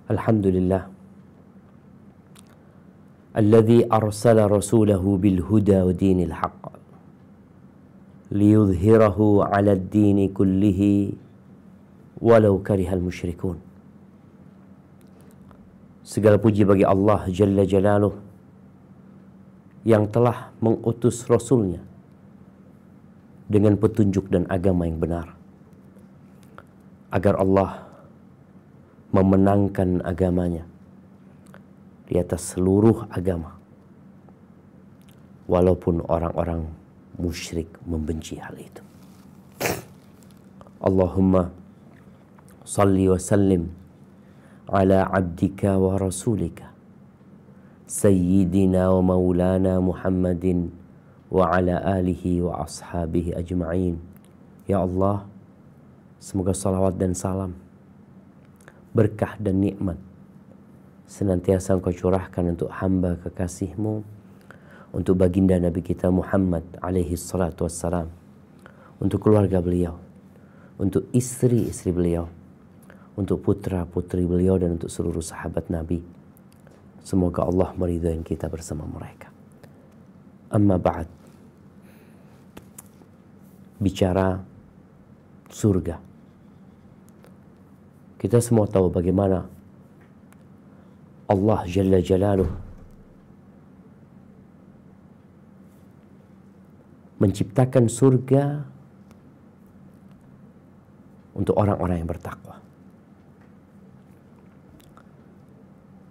Alhamdulillah alladzi arsala rasulahu bil huda wa dinil haqq liyudhhirahu 'ala ad-dini kullihi walau karihal musyrikun. Segala puji bagi Allah Jalla Jalaluh yang telah mengutus Rasulnya dengan petunjuk dan agama yang benar, agar Allah memenangkan agamanya di atas seluruh agama, walaupun orang-orang musyrik membenci hal itu. Allahumma salli wa sallim ala abdika wa rasulika sayyidina wa maulana Muhammadin wa ala alihi wa ashabihi ajma'in. Ya Allah, semoga salawat dan salam, berkah dan nikmat senantiasa Engkau curahkan untuk hamba kekasih-Mu, untuk baginda Nabi kita Muhammad alaihi salatu wassalam, untuk keluarga beliau, untuk istri-istri beliau, untuk putra-putri beliau, dan untuk seluruh sahabat Nabi. Semoga Allah meridhai kita bersama mereka. Amma ba'd. Bicara surga, kita semua tahu bagaimana Allah Jalla Jalaluh menciptakan surga untuk orang-orang yang bertakwa.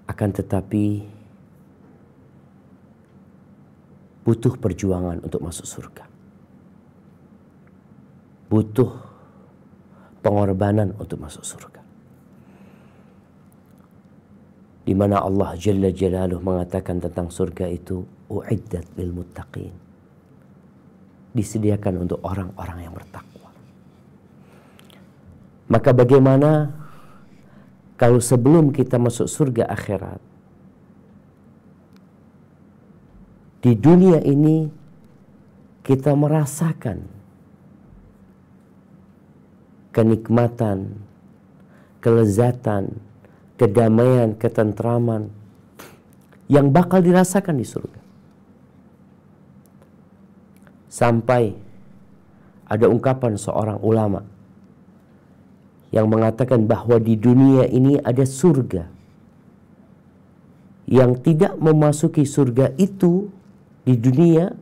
Akan tetapi butuh perjuangan untuk masuk surga. Butuh pengorbanan untuk masuk surga. Di mana Allah Jalla Jalaluh mengatakan tentang surga itu, u'iddat lil muttaqin, disediakan untuk orang-orang yang bertakwa. Maka bagaimana kalau sebelum kita masuk surga akhirat, di dunia ini kita merasakan kenikmatan, kelezatan, kedamaian, ketentraman yang bakal dirasakan di surga. Sampai ada ungkapan seorang ulama yang mengatakan bahwa di dunia ini ada surga. Yang tidak memasuki surga itu di dunia,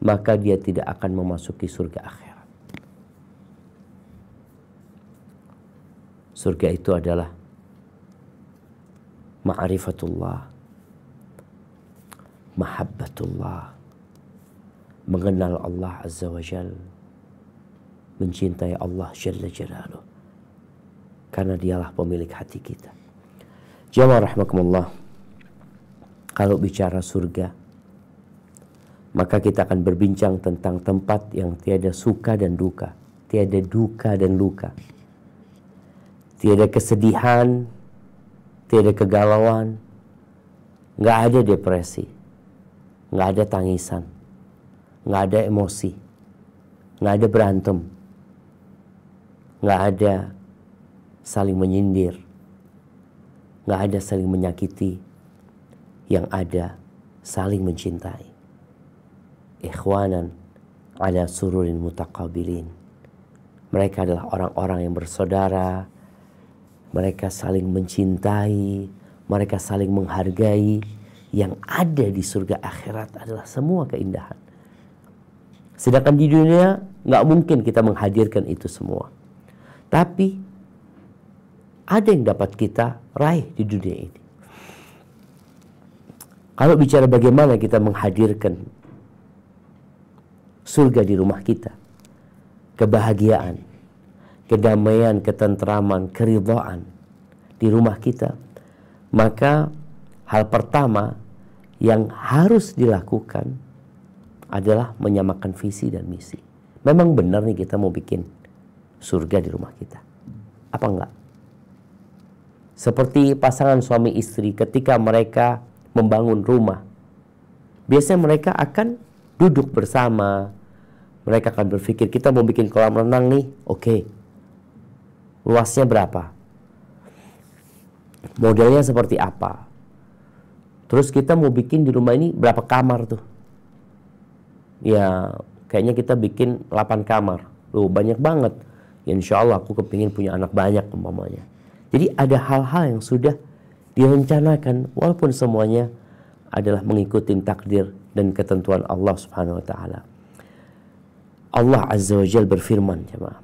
maka dia tidak akan memasuki surga akhirat. Surga itu adalah ma'rifatullah, mahabbatullah, mengenal Allah Azza wa Jal, mencintai Allah Jalla Jalaluh, karena dialah pemilik hati kita. Jamaah rahimakumullah, kalau bicara surga, maka kita akan berbincang tentang tempat yang tiada suka dan duka, tiada duka dan luka, tiada kesedihan, tiada kegalauan, nggak ada depresi, nggak ada tangisan, nggak ada emosi, nggak ada berantem, nggak ada saling menyindir, nggak ada saling menyakiti, yang ada saling mencintai. Ikhwanan ala sururin mutaqabilin. Mereka adalah orang-orang yang bersaudara, mereka saling mencintai, mereka saling menghargai. Yang ada di surga akhirat adalah semua keindahan. Sedangkan di dunia nggak mungkin kita menghadirkan itu semua. Tapi ada yang dapat kita raih di dunia ini. Kalau bicara bagaimana kita menghadirkan surga di rumah kita, kebahagiaan, kedamaian, ketentraman, keridhaan di rumah kita, maka hal pertama yang harus dilakukan adalah menyamakan visi dan misi. Memang benar nih kita mau bikin surga di rumah kita, apa enggak? Seperti pasangan suami istri ketika mereka membangun rumah, biasanya mereka akan duduk bersama, mereka akan berpikir, kita mau bikin kolam renang nih, oke. Luasnya berapa? modelnya seperti apa. Terus kita mau bikin di rumah ini berapa kamar tuh? Ya kayaknya kita bikin 8 kamar. Loh banyak banget. Ya, insya Allah aku kepingin punya anak banyak umpamanya. Jadi ada hal-hal yang sudah direncanakan walaupun semuanya adalah mengikuti takdir dan ketentuan Allah Subhanahu wa taala. Allah Azza wa Jalla berfirman, jemaah,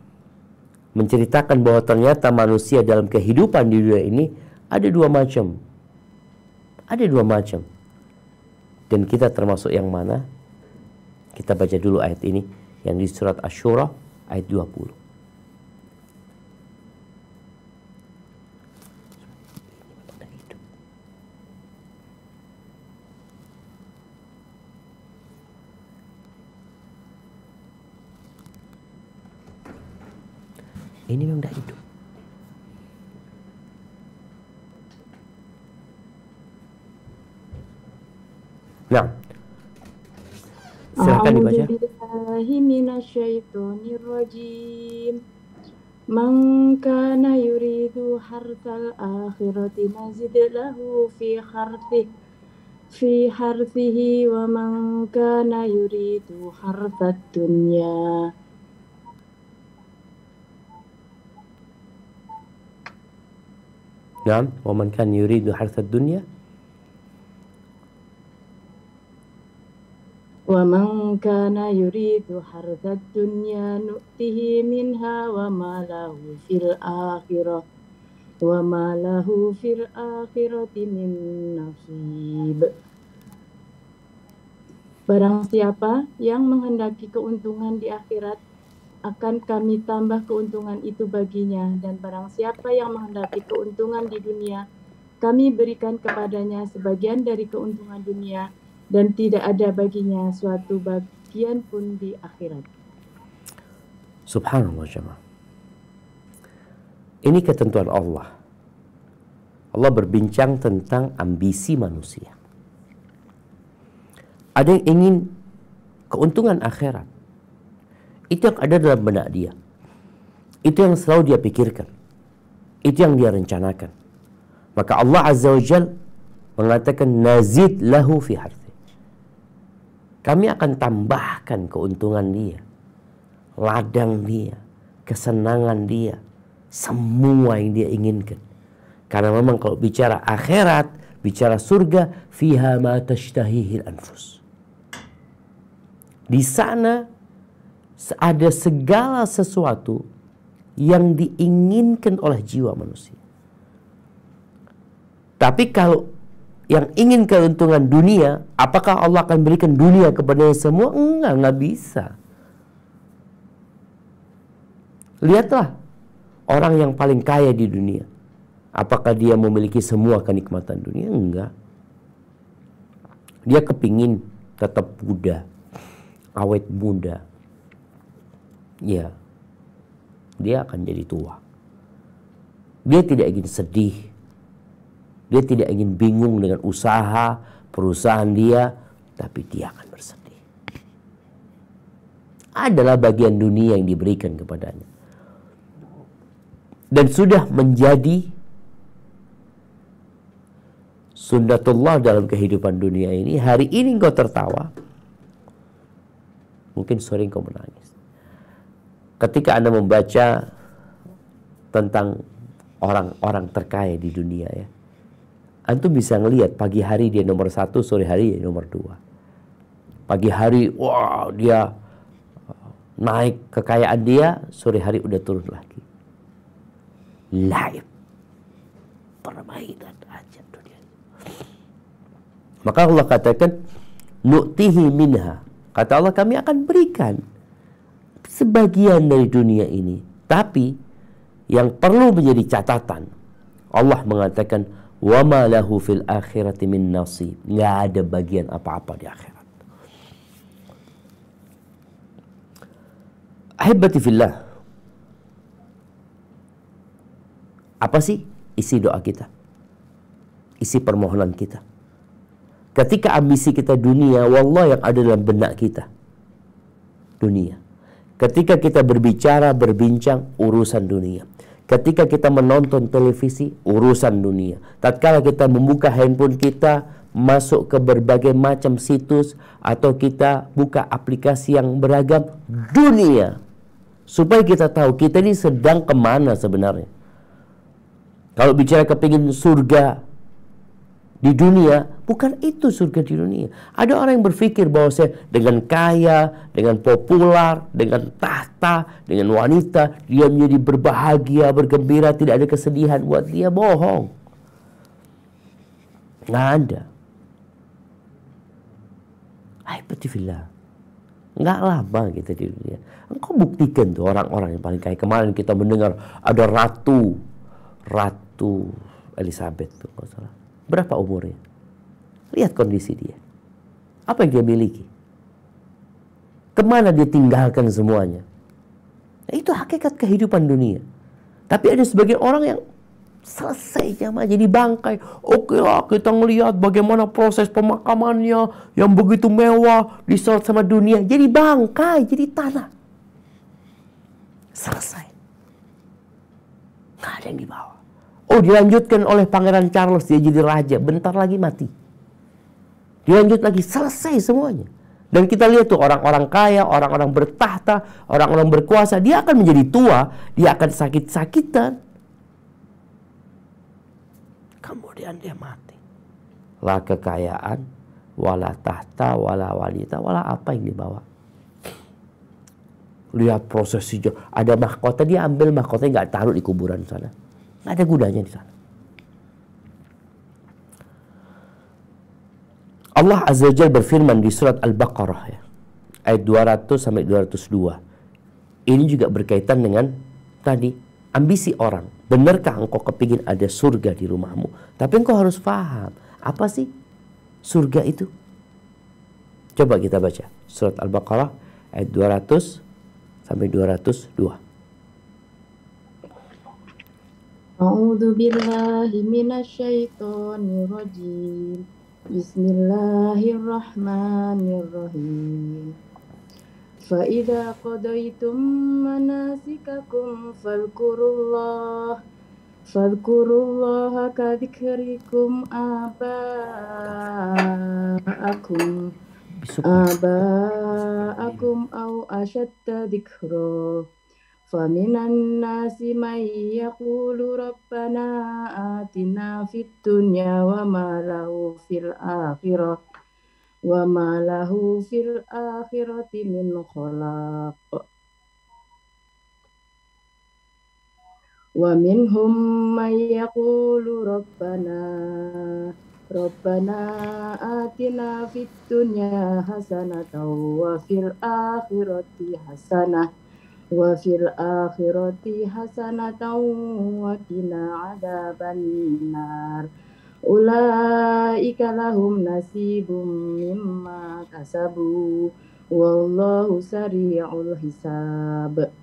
menceritakan bahwa ternyata manusia dalam kehidupan di dunia ini ada dua macam. Ada dua macam. Dan kita termasuk yang mana? Kita baca dulu ayat ini yang di surat Asy-Syura ayat 20. Ini memang tidak hidup. Nah, silakan dibaca. Man kana yuridu harthal akhirati nazid lahu fi harthihi wa man kana yuridu harthad dunya. Naam, wa man kana yuridu harthad dunya wa man kana yuridu harthad dunya nu'tihi minha wa ma lahu fil akhirati min nasib. Barang siapa yang menghendaki keuntungan di akhirat, akan kami tambah keuntungan itu baginya, dan barang siapa yang menghendaki keuntungan di dunia, kami berikan kepadanya sebagian dari keuntungan dunia, dan tidak ada baginya suatu bagian pun di akhirat. Subhanallah jemaah. Ini ketentuan Allah. Allah berbincang tentang ambisi manusia. Ada yang ingin keuntungan akhirat. Itu yang ada dalam benak dia. Itu yang selalu dia pikirkan. Itu yang dia rencanakan. Maka Allah Azza wa Jalla mengatakan nazid lahu fi harthi. Kami akan tambahkan keuntungan dia, ladang dia, kesenangan dia, semua yang dia inginkan. Karena memang kalau bicara akhirat, bicara surga, fiha ma tashtahihil anfus. Di sana ada segala sesuatu yang diinginkan oleh jiwa manusia. Tapi kalau yang ingin keuntungan dunia, apakah Allah akan berikan dunia kepada semua? Enggak bisa. Lihatlah orang yang paling kaya di dunia. Apakah dia memiliki semua kenikmatan dunia? Enggak. Dia kepingin tetap muda, awet muda. Ya, dia akan jadi tua. Dia tidak ingin sedih. Dia tidak ingin bingung dengan usaha, perusahaan dia, tapi dia akan bersedih. Adalah bagian dunia yang diberikan kepadanya. Dan sudah menjadi sunnatullah dalam kehidupan dunia ini. Hari ini engkau tertawa, mungkin sore engkau menangis. Ketika Anda membaca tentang orang-orang terkaya di dunia ya, antum bisa ngelihat pagi hari dia nomor 1, sore hari dia nomor 2. Pagi hari, wah dia naik kekayaan dia, sore hari udah turun lagi. Laib, permainan aja dunia. Maka Allah katakan, nu'tihi minha. Kata Allah, kami akan berikan sebagian dari dunia ini. Tapi yang perlu menjadi catatan, Allah mengatakan wa ma lahu fil akhirati min nasib. Nggak ada bagian apa-apa di akhirat. Ahibati fillah, apa sih isi doa kita? Isi permohonan kita. Ketika ambisi kita dunia, wallah yang ada dalam benak kita dunia. Ketika kita berbicara, berbincang urusan dunia. Ketika kita menonton televisi, urusan dunia. Tatkala kita membuka handphone kita, masuk ke berbagai macam situs, atau kita buka aplikasi yang beragam, dunia. Supaya kita tahu kita ini sedang kemana sebenarnya. Kalau bicara kepingin surga di dunia, bukan itu surga di dunia. Ada orang yang berpikir bahwa saya dengan kaya, dengan populer, dengan tahta, dengan wanita, dia menjadi berbahagia, bergembira, tidak ada kesedihan buat dia. Bohong. Nggak ada. Alhamdulillah. Nggak lama kita di dunia. Engkau buktikan tuh orang-orang yang paling kaya. Kemarin kita mendengar ada Ratu Elizabeth tuh, nggak salah. Berapa umurnya? Lihat kondisi dia. Apa yang dia miliki? Kemana dia tinggalkan semuanya? Nah, itu hakikat kehidupan dunia. Tapi ada sebagian orang yang selesai jamaah jadi bangkai. Oke lah, kita ngelihat bagaimana proses pemakamannya yang begitu mewah, disolat sama dunia. Jadi bangkai, jadi tanah. Selesai. Nggak ada yang dibawa. Oh, dilanjutkan oleh Pangeran Charles, dia jadi raja, bentar lagi mati. Dilanjut lagi, selesai semuanya. Dan kita lihat tuh orang-orang kaya, orang-orang bertahta, orang-orang berkuasa, dia akan menjadi tua, dia akan sakit-sakitan. Kemudian dia mati. La kekayaan, wala tahta, wala wanita, wala apa yang dibawa. Lihat prosesi, ada mahkota, dia ambil mahkotanya, nggak taruh di kuburan sana. Nggak ada gunanya di sana. Allah Azza wa Jalla berfirman di surat Al-Baqarah ya, ayat 200 sampai 202. Ini juga berkaitan dengan tadi ambisi orang. Benarkah engkau kepingin ada surga di rumahmu? Tapi engkau harus paham, apa sih surga itu? Coba kita baca surat Al-Baqarah ayat 200 sampai 202. A'udzu billahi minasyaitonir rajim. Bismillahirrahmanirrahim. Fa idza qadaytum manasikakum fadhkurullaha ka dzikrikum aba'akum aw ashadda dzikra. Faminan nasi may yaqulu rabbana atina fid dunya wa ma lahu fil akhirati min khalaq. Wa minhum may yaqulu rabbana atina fid dunya hasanatan wa fil akhirati hasanah wa qina adzabannar. Ulaika lahum nasibum mimma kasabu wallahu sari'ul hisab.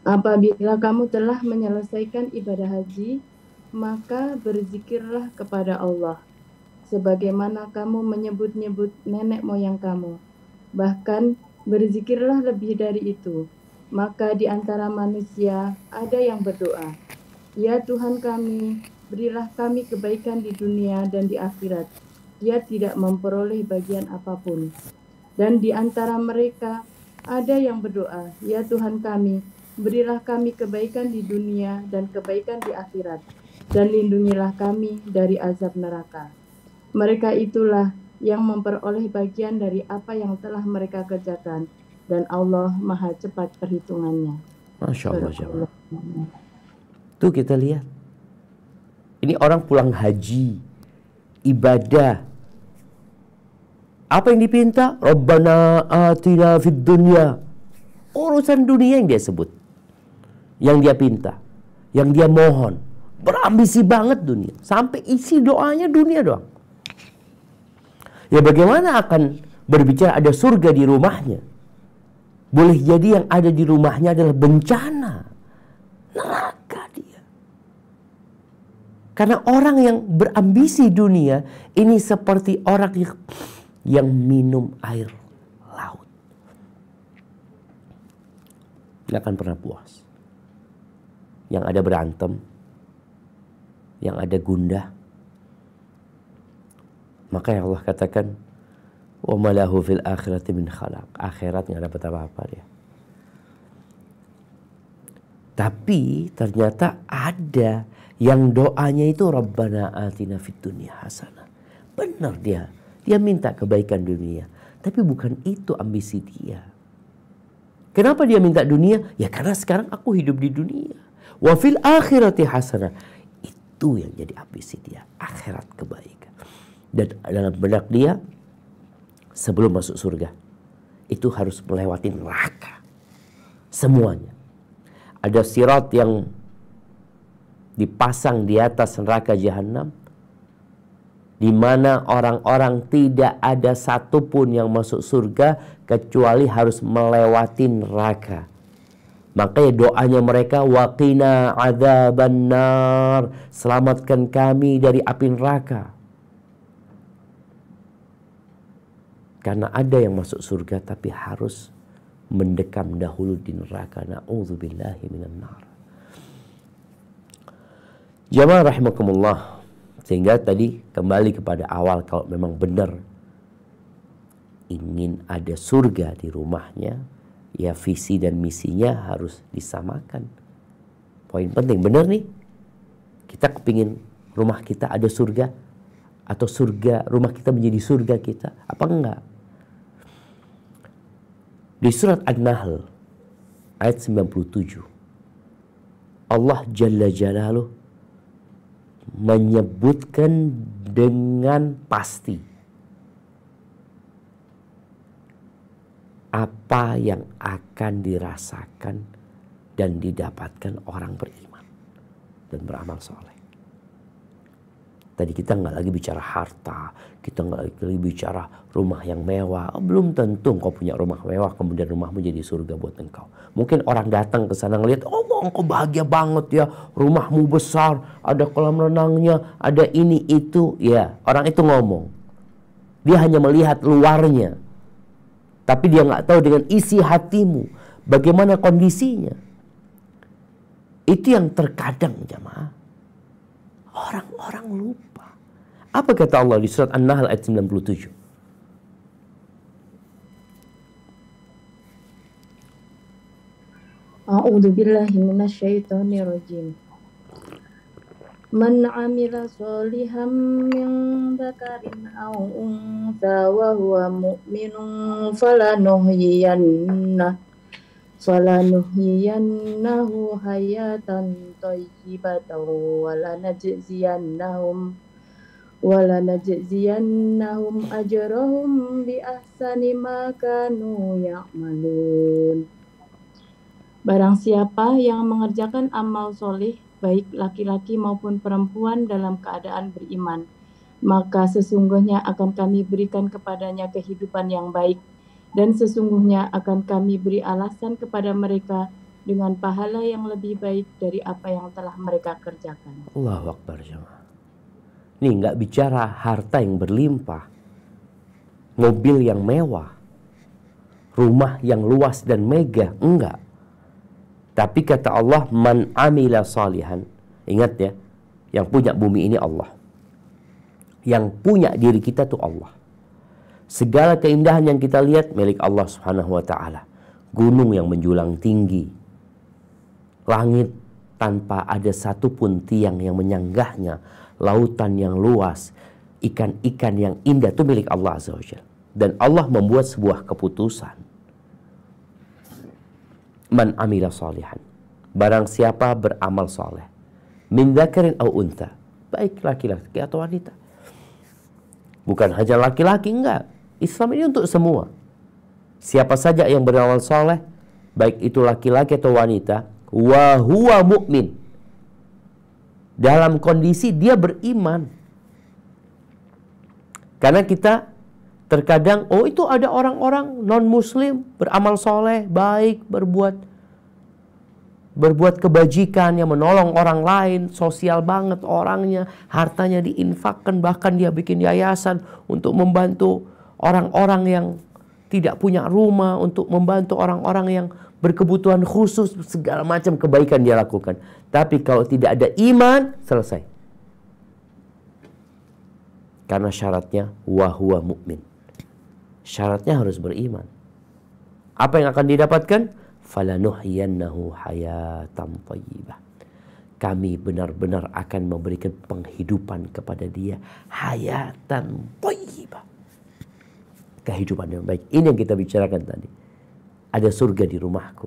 Apabila kamu telah menyelesaikan ibadah haji, maka berzikirlah kepada Allah sebagaimana kamu menyebut-nyebut nenek moyang kamu. Bahkan berzikirlah lebih dari itu. Maka di antara manusia ada yang berdoa, ya Tuhan kami, berilah kami kebaikan di dunia dan di akhirat. Dia tidak memperoleh bagian apapun. Dan di antara mereka ada yang berdoa, ya Tuhan kami, berilah kami kebaikan di dunia dan kebaikan di akhirat. Dan lindungilah kami dari azab neraka. Mereka itulah yang memperoleh bagian dari apa yang telah mereka kerjakan, dan Allah maha cepat perhitungannya. Masya Allah. Tuh kita lihat, ini orang pulang haji, ibadah, apa yang dipinta? Rabbana atina fid dunya. Urusan dunia yang dia sebut, yang dia pinta, yang dia mohon. Berambisi banget dunia, sampai isi doanya dunia doang. Ya bagaimana akan berbicara ada surga di rumahnya? Boleh jadi yang ada di rumahnya adalah bencana, neraka dia. Karena orang yang berambisi dunia ini seperti orang yang minum air laut. nggak akan pernah puas. Yang ada berantem, yang ada gundah. Maka yang Allah katakan, wa malahu fil akhirati min khalaq. Akhirat nggak dapat apa-apa dia. Tapi ternyata ada yang doanya itu Rabbana atina fid dunya hasanah. Benar dia minta kebaikan dunia. Tapi bukan itu ambisi dia. Kenapa dia minta dunia? Ya karena sekarang aku hidup di dunia. Wa fil akhirati hasanah. Itu yang jadi ambisi dia. Akhirat kebaikan. Dan dalam benak dia, sebelum masuk surga, itu harus melewati neraka. Semuanya. Ada sirat yang dipasang di atas neraka jahanam, di mana orang-orang tidak ada satupun yang masuk surga kecuali harus melewati neraka. Makanya doanya mereka, waqina adzabannar, selamatkan kami dari api neraka. Karena ada yang masuk surga tapi harus mendekam dahulu di neraka. Na'udzubillahi minan nar. Jamaah rahimakumullah. Sehingga tadi kembali kepada awal, kalau memang benar ingin ada surga di rumahnya, ya visi dan misinya harus disamakan. Poin penting, benar nih. Kita kepingin rumah kita ada surga, atau surga rumah kita menjadi surga kita, apa enggak? Di surat An-Nahl ayat 97, Allah Jalla Jalaluh menyebutkan dengan pasti apa yang akan dirasakan dan didapatkan orang beriman dan beramal soleh. Tadi kita nggak lagi bicara harta, kita nggak lagi bicara rumah yang mewah. Belum tentu engkau punya rumah mewah kemudian rumahmu jadi surga buat engkau. Mungkin orang datang ke sana ngelihat, oh engkau bahagia banget ya, rumahmu besar, ada kolam renangnya, ada ini itu. Ya, orang itu ngomong. Dia hanya melihat luarnya, tapi dia nggak tahu dengan isi hatimu bagaimana kondisinya. Itu yang terkadang jamaah orang-orang lupa. Apa kata Allah di surat An-Nahl ayat 97? A'udzu billahi minasyaitonir rajim. Man 'amila sholihan min dzakarin aw untha wa huwa mu'minun falanuhyiyannahu hayatan thayyibatan walanajziyannahum ajrahum bi ahsani ma kanu ya'malun. Barang siapa yang mengerjakan amal soleh, baik laki-laki maupun perempuan dalam keadaan beriman, maka sesungguhnya akan kami berikan kepadanya kehidupan yang baik, dan sesungguhnya akan kami beri alasan kepada mereka dengan pahala yang lebih baik dari apa yang telah mereka kerjakan. Allahu Akbar jemaah. Ini nggak bicara harta yang berlimpah, mobil yang mewah, rumah yang luas dan megah, enggak. Tapi kata Allah, man amila salihan. Ingat ya, yang punya bumi ini Allah. Yang punya diri kita tuh Allah. Segala keindahan yang kita lihat milik Allah Subhanahu wa taala. Gunung yang menjulang tinggi. Langit tanpa ada satupun tiang yang menyanggahnya. Lautan yang luas. Ikan-ikan yang indah itu milik Allah Azza wa Jalla. Dan Allah membuat sebuah keputusan. Man amila salihan. Barang siapa beramal soleh. Min dzakarin aw untha. Baik laki-laki atau wanita. Bukan hanya laki-laki, enggak. Islam ini untuk semua. Siapa saja yang beramal soleh, baik itu laki-laki atau wanita, wa huwa mu'min. Dalam kondisi dia beriman. Karena kita terkadang, oh itu ada orang-orang non-muslim beramal soleh, baik, berbuat kebajikan, yang menolong orang lain, sosial banget orangnya, hartanya diinfakkan, bahkan dia bikin yayasan untuk membantu orang-orang yang tidak punya rumah, untuk membantu orang-orang yang berkebutuhan khusus, segala macam kebaikan dia lakukan. Tapi kalau tidak ada iman, selesai. Karena syaratnya huwa mu'min. Syaratnya harus beriman. Apa yang akan didapatkan? Falanuhyiyannahu hayatan thayyibah. Kami benar-benar akan memberikan penghidupan kepada dia, hayatan thayyibah. Kehidupan yang baik. Ini yang kita bicarakan tadi. Ada surga di rumahku.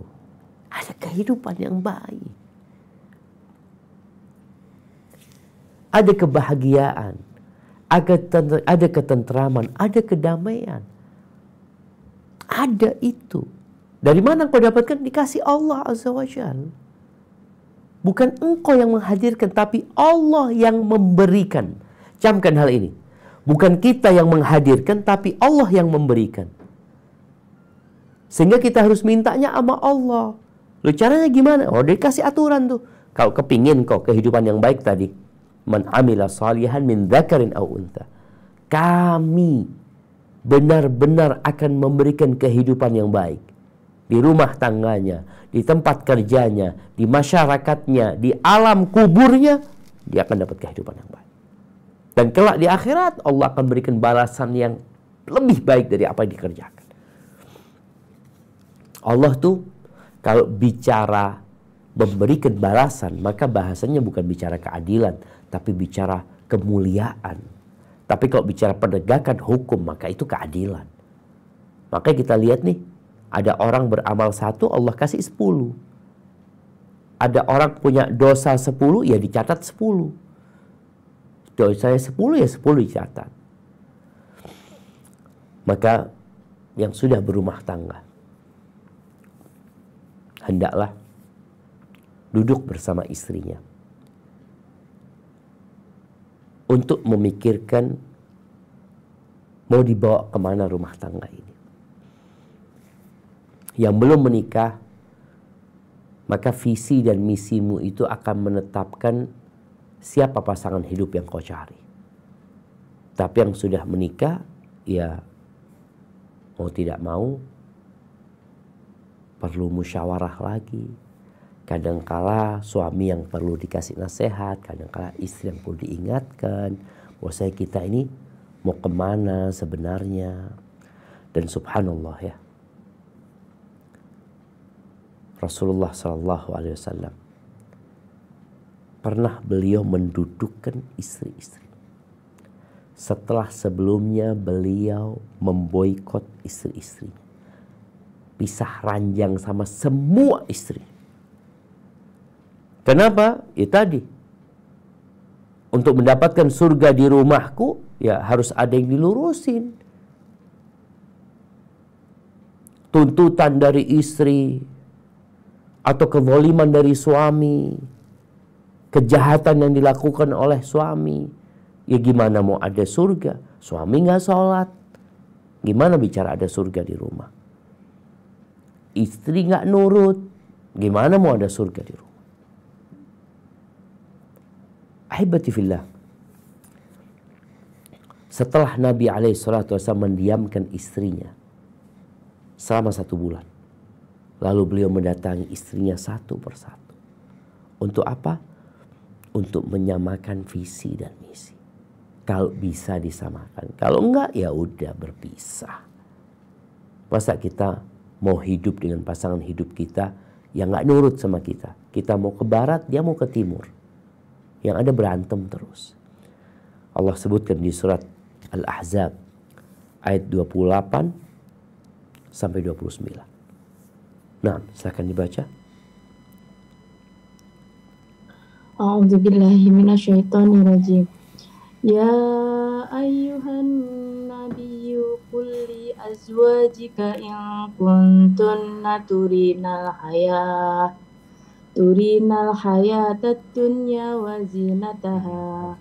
Ada kehidupan yang baik. Ada kebahagiaan. Ada ketentraman. Ada kedamaian. Ada itu. Dari mana kau dapatkan? Dikasih Allah Azza wa Jalla. Bukan engkau yang menghadirkan, tapi Allah yang memberikan. Camkan hal ini. Bukan kita yang menghadirkan, tapi Allah yang memberikan. Sehingga kita harus mintanya sama Allah. Loh, caranya gimana? Oh, dia kasih aturan tuh. Kau kepingin kau kehidupan yang baik tadi. Man amila salihan min dzakarin aw untha. Kami benar-benar akan memberikan kehidupan yang baik. Di rumah tangganya, di tempat kerjanya, di masyarakatnya, di alam kuburnya, dia akan dapat kehidupan yang baik. Dan kelak di akhirat Allah akan berikan balasan yang lebih baik dari apa yang dikerjakan. Allah tuh kalau bicara memberikan balasan, maka bahasanya bukan bicara keadilan, tapi bicara kemuliaan. Tapi kalau bicara penegakan hukum, maka itu keadilan. Makanya kita lihat nih, ada orang beramal 1, Allah kasih 10. Ada orang punya dosa 10, ya dicatat 10. Dosanya 10, ya 10 dicatat. Maka yang sudah berumah tangga, hendaklah duduk bersama istrinya untuk memikirkan mau dibawa kemana rumah tangga ini. Yang belum menikah, maka visi dan misimu itu akan menetapkan siapa pasangan hidup yang kau cari. Tapi yang sudah menikah, ya mau tidak mau perlu musyawarah lagi. Kadangkala suami yang perlu dikasih nasihat, kadangkala istri yang perlu diingatkan bahwasanya kita ini mau kemana sebenarnya. Dan subhanallah ya, Rasulullah SAW pernah beliau mendudukkan istri-istri setelah sebelumnya beliau memboikot istri-istri, pisah ranjang sama semua istri. Kenapa? Ya tadi, untuk mendapatkan surga di rumahku, ya harus ada yang dilurusin. Tuntutan dari istri atau kezaliman dari suami, kejahatan yang dilakukan oleh suami, ya gimana mau ada surga? Suami nggak sholat, gimana bicara ada surga di rumah? Istri nggak nurut, gimana mau ada surga di rumah? Ahibati fillah, setelah Nabi SAW mendiamkan istrinya selama 1 bulan, lalu beliau mendatangi istrinya satu persatu. Untuk apa? Untuk menyamakan visi dan misi. Kalau bisa disamakan, kalau enggak ya udah berpisah. Masa kita mau hidup dengan pasangan hidup kita yang nggak nurut sama kita? Kita mau ke barat, dia mau ke timur. Yang ada berantem terus. Allah sebutkan di surat Al-Ahzab ayat 28 sampai 29. Nah, silakan dibaca. A'udzubillahi minasyaitonirrajim. Ya ayyuhan nabiyyu qul li azwajika in kuntunna turinal hayatat dunya wa zinataha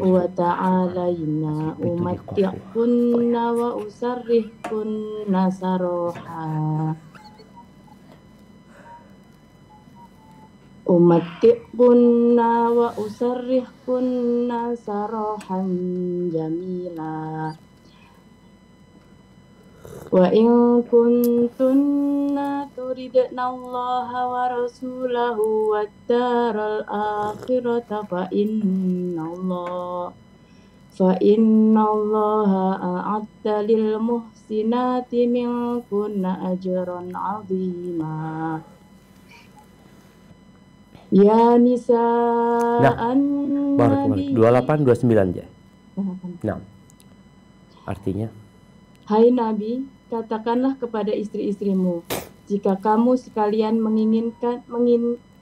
wa ta'alayna umatti'kunna wa usarrihkunna saraha wa usarrihkunna sarahan jamila Wa in kuntunna turidna Allah wa rasulahu wad daral akhirata fa inna Allah a'adda lil muhsinati minkunna ajran 'azima. Ya nisa'an nabi. 28 29 ya. Nah, artinya, hai Nabi, katakanlah kepada istri-istrimu, jika kamu sekalian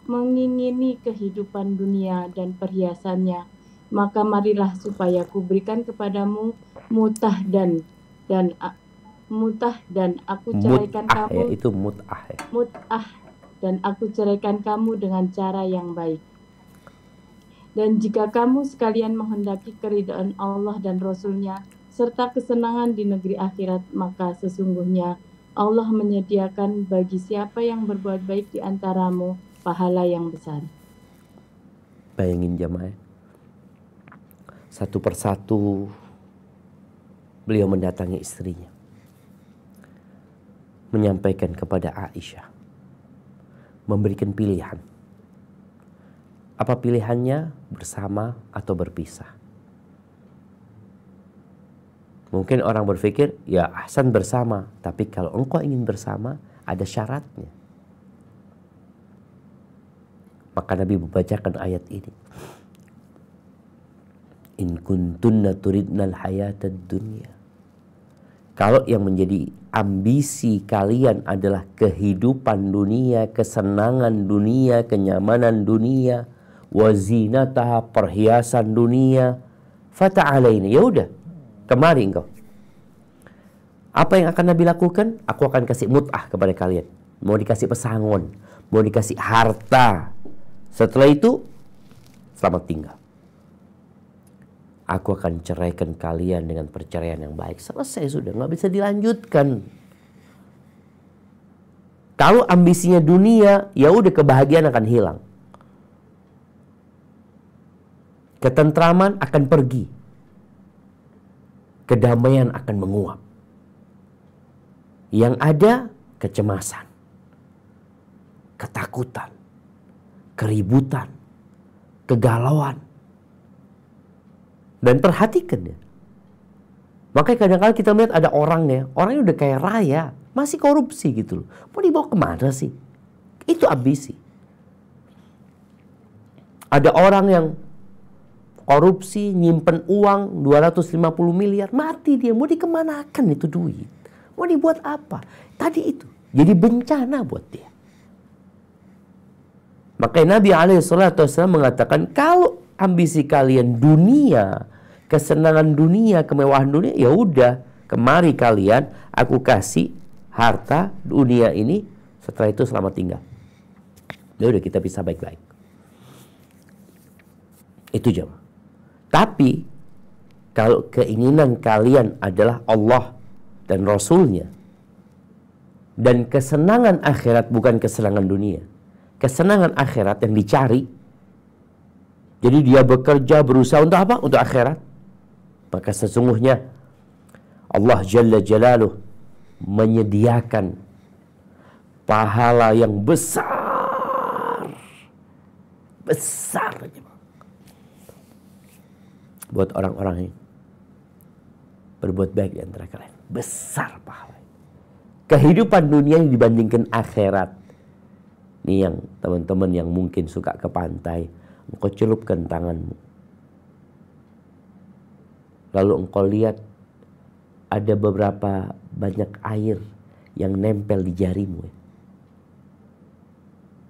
mengingini kehidupan dunia dan perhiasannya, maka marilah supaya kuberikan kepadamu mutah dan aku ceraikan mut'ah kamu. Ya, itu mut'ah ya. Mut'ah, dan aku ceraikan kamu dengan cara yang baik. Dan jika kamu sekalian menghendaki keridhaan Allah dan Rasul-Nya, serta kesenangan di negeri akhirat, maka sesungguhnya Allah menyediakan bagi siapa yang berbuat baik di antaramu pahala yang besar. Bayangin jamaah, satu persatu beliau mendatangi istrinya, menyampaikan kepada Aisyah, memberikan pilihan. Apa pilihannya? Bersama atau berpisah? Mungkin orang berpikir, ya ahsan bersama. Tapi kalau engkau ingin bersama, ada syaratnya. Maka Nabi membacakan ayat ini. In kuntunna turidnal hayatad dunya. Kalau yang menjadi ambisi kalian adalah kehidupan dunia, kesenangan dunia, kenyamanan dunia, wazinataha, perhiasan dunia, fata'alaina, ya udah, kemari engkau. Apa yang akan Nabi lakukan? Aku akan kasih mut'ah kepada kalian. Mau dikasih pesangon, mau dikasih harta. Setelah itu, selamat tinggal. Aku akan ceraikan kalian dengan perceraian yang baik. Selesai sudah, nggak bisa dilanjutkan. Kalau ambisinya dunia, ya udah, kebahagiaan akan hilang. Ketentraman akan pergi. Kedamaian akan menguap. Yang ada kecemasan, ketakutan, keributan, kegalauan. Dan perhatikan ya. Makanya kadang-kadang kita melihat ada orangnya udah kayak raya, masih korupsi gitu loh. Mau dibawa kemana sih? Itu ambisi. Ada orang yang korupsi, nyimpen uang 250 miliar, mati dia. Mau dikemanakan itu duit? Mau dibuat apa? Tadi itu jadi bencana buat dia. Makanya Nabi SAW mengatakan, kalau ambisi kalian dunia, kesenangan dunia, kemewahan dunia, ya udah, kemari kalian, aku kasih harta dunia ini, setelah itu selamat tinggal. Ya udah, kita bisa baik-baik. Itu jemaah. Tapi kalau keinginan kalian adalah Allah dan Rasulnya, dan kesenangan akhirat bukan kesenangan dunia, kesenangan akhirat yang dicari, jadi dia bekerja, berusaha untuk apa? Untuk akhirat. Maka sesungguhnya Allah Jalla Jalaluh menyediakan pahala yang besar. Besar. Buat orang-orang yang berbuat baik di antara kalian. Besar pahala. Kehidupan dunia yang dibandingkan akhirat. Ini yang teman-teman yang mungkin suka ke pantai. Engkau celupkan tanganmu. Lalu engkau lihat ada beberapa banyak air yang nempel di jarimu.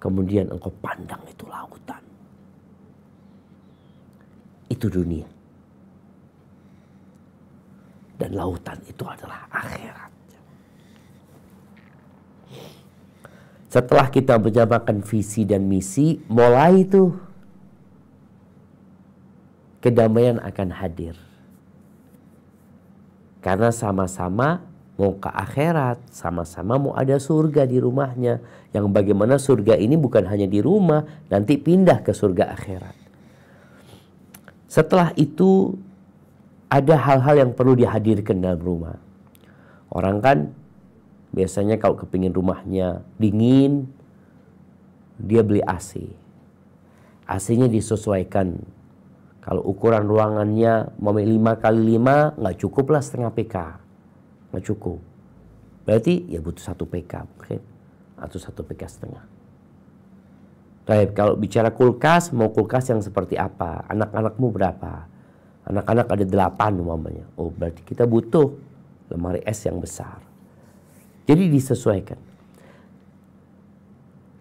Kemudian engkau pandang itu lautan. Itu dunia. Dan lautan itu adalah akhirat. Setelah kita menyamakan visi dan misi, mulai itu kedamaian akan hadir. Karena sama-sama mau ke akhirat, sama-sama mau ada surga di rumahnya. Yang bagaimana surga ini bukan hanya di rumah, nanti pindah ke surga akhirat. Setelah itu ada hal-hal yang perlu dihadirkan dalam rumah. Orang kan biasanya kalau kepingin rumahnya dingin, dia beli AC. AC-nya disesuaikan. Kalau ukuran ruangannya mau 5x5, nggak cukup lah setengah PK. Nggak cukup. Berarti ya butuh 1 PK mungkin. Atau 1 PK setengah. Baik, kalau bicara kulkas, mau kulkas yang seperti apa? Anak-anakmu berapa? Anak-anak ada 8 umpamanya. Oh, berarti kita butuh lemari es yang besar. Jadi disesuaikan.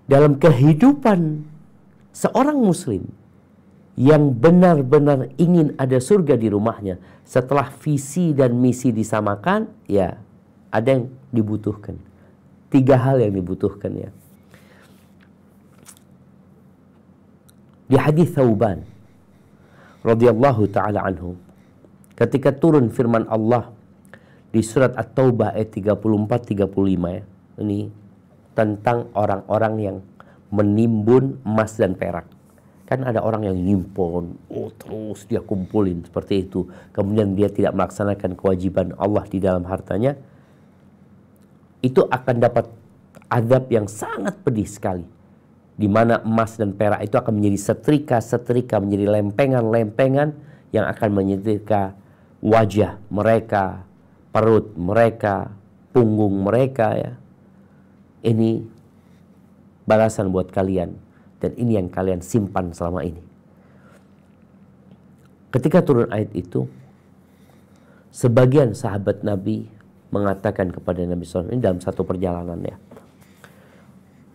Dalam kehidupan seorang muslim yang benar-benar ingin ada surga di rumahnya, setelah visi dan misi disamakan, ya ada yang dibutuhkan. 3 hal yang dibutuhkan ya. Di hadis Thauban radhiyallahu taala anhu, ketika turun firman Allah di surat At-Taubah ayat 34-35 ya. Ini tentang orang-orang yang menimbun emas dan perak. Kan ada orang yang nyimpon, terus dia kumpulin seperti itu. Kemudian dia tidak melaksanakan kewajiban Allah di dalam hartanya. Itu akan dapat azab yang sangat pedih sekali. Di mana emas dan perak itu akan menjadi setrika-setrika, menjadi lempengan-lempengan yang akan menyetrika wajah mereka, perut mereka, punggung mereka ya. Ini balasan buat kalian, dan ini yang kalian simpan selama ini. Ketika turun ayat itu, sebagian sahabat Nabi mengatakan kepada Nabi SAW, ini dalam satu perjalanan ya.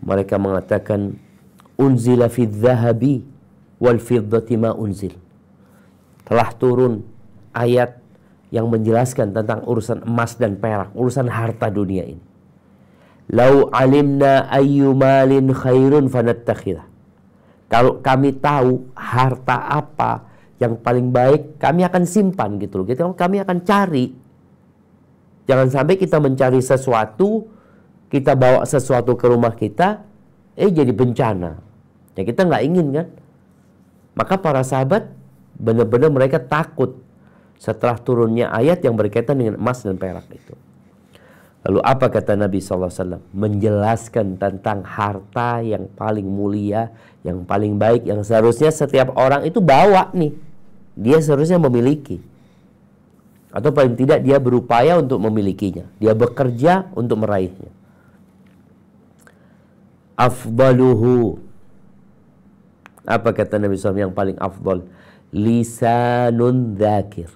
Mereka mengatakan, unzila fi dhahabi wal fiddati ma unzil. Telah turun ayat yang menjelaskan tentang urusan emas dan perak, urusan harta dunia ini. Lau alimna ayyu malin khairun fanattakhidah. Kalau kami tahu harta apa yang paling baik, kami akan simpan gitu loh. Kami akan cari. Jangan sampai kita mencari sesuatu, kita bawa sesuatu ke rumah kita, jadi bencana. Ya kita nggak ingin kan. Maka para sahabat benar-benar mereka takut setelah turunnya ayat yang berkaitan dengan emas dan perak itu. Lalu apa kata Nabi SAW? Menjelaskan tentang harta yang paling mulia, yang paling baik, yang seharusnya setiap orang itu bawa nih. Dia seharusnya memiliki. Atau paling tidak dia berupaya untuk memilikinya. Dia bekerja untuk meraihnya. Afdaluhu. Apa kata Nabi SAW yang paling afdal? Lisanun dzakir.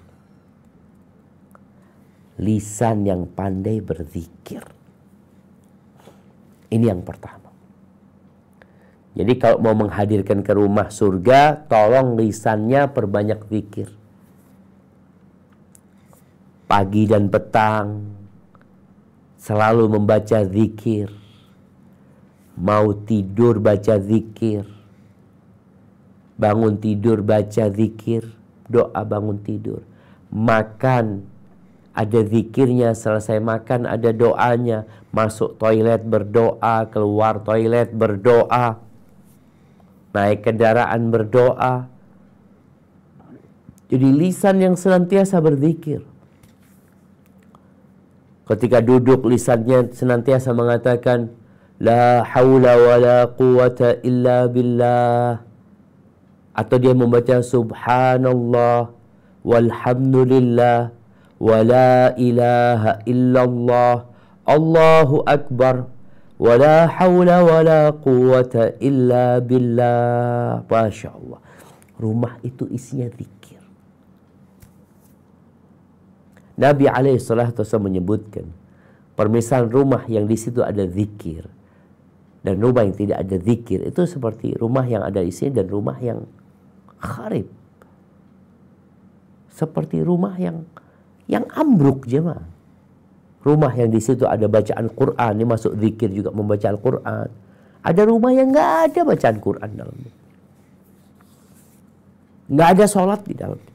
Lisan yang pandai berzikir. Ini yang pertama. Jadi kalau mau menghadirkan ke rumah surga, tolong lisannya perbanyak zikir. Pagi dan petang selalu membaca zikir. Mau tidur baca zikir. Bangun tidur baca zikir. Doa bangun tidur. Makan ada zikirnya, selesai makan ada doanya. Masuk toilet berdoa, keluar toilet berdoa. Naik kendaraan berdoa. Jadi lisan yang senantiasa berzikir. Ketika duduk lisannya senantiasa mengatakan la haula wa la quwata illa billah. Atau dia membaca subhanallah walhamdulillah wa la ilaha illallah Allahu akbar wa la haula wa la quwata illa billah. Masya Allah. Rumah itu isinya zikir. Nabi SAW menyebutkan permisalan rumah yang di situ ada zikir dan rumah yang tidak ada zikir itu seperti rumah yang ada isinya dan rumah yang kharib. Seperti rumah yang ambruk jemaah. Rumah yang di situ ada bacaan Quran, ini masuk zikir juga membaca Al-Quran. Ada rumah yang nggak ada bacaan Quran dalamnya. Nggak ada sholat di dalamnya.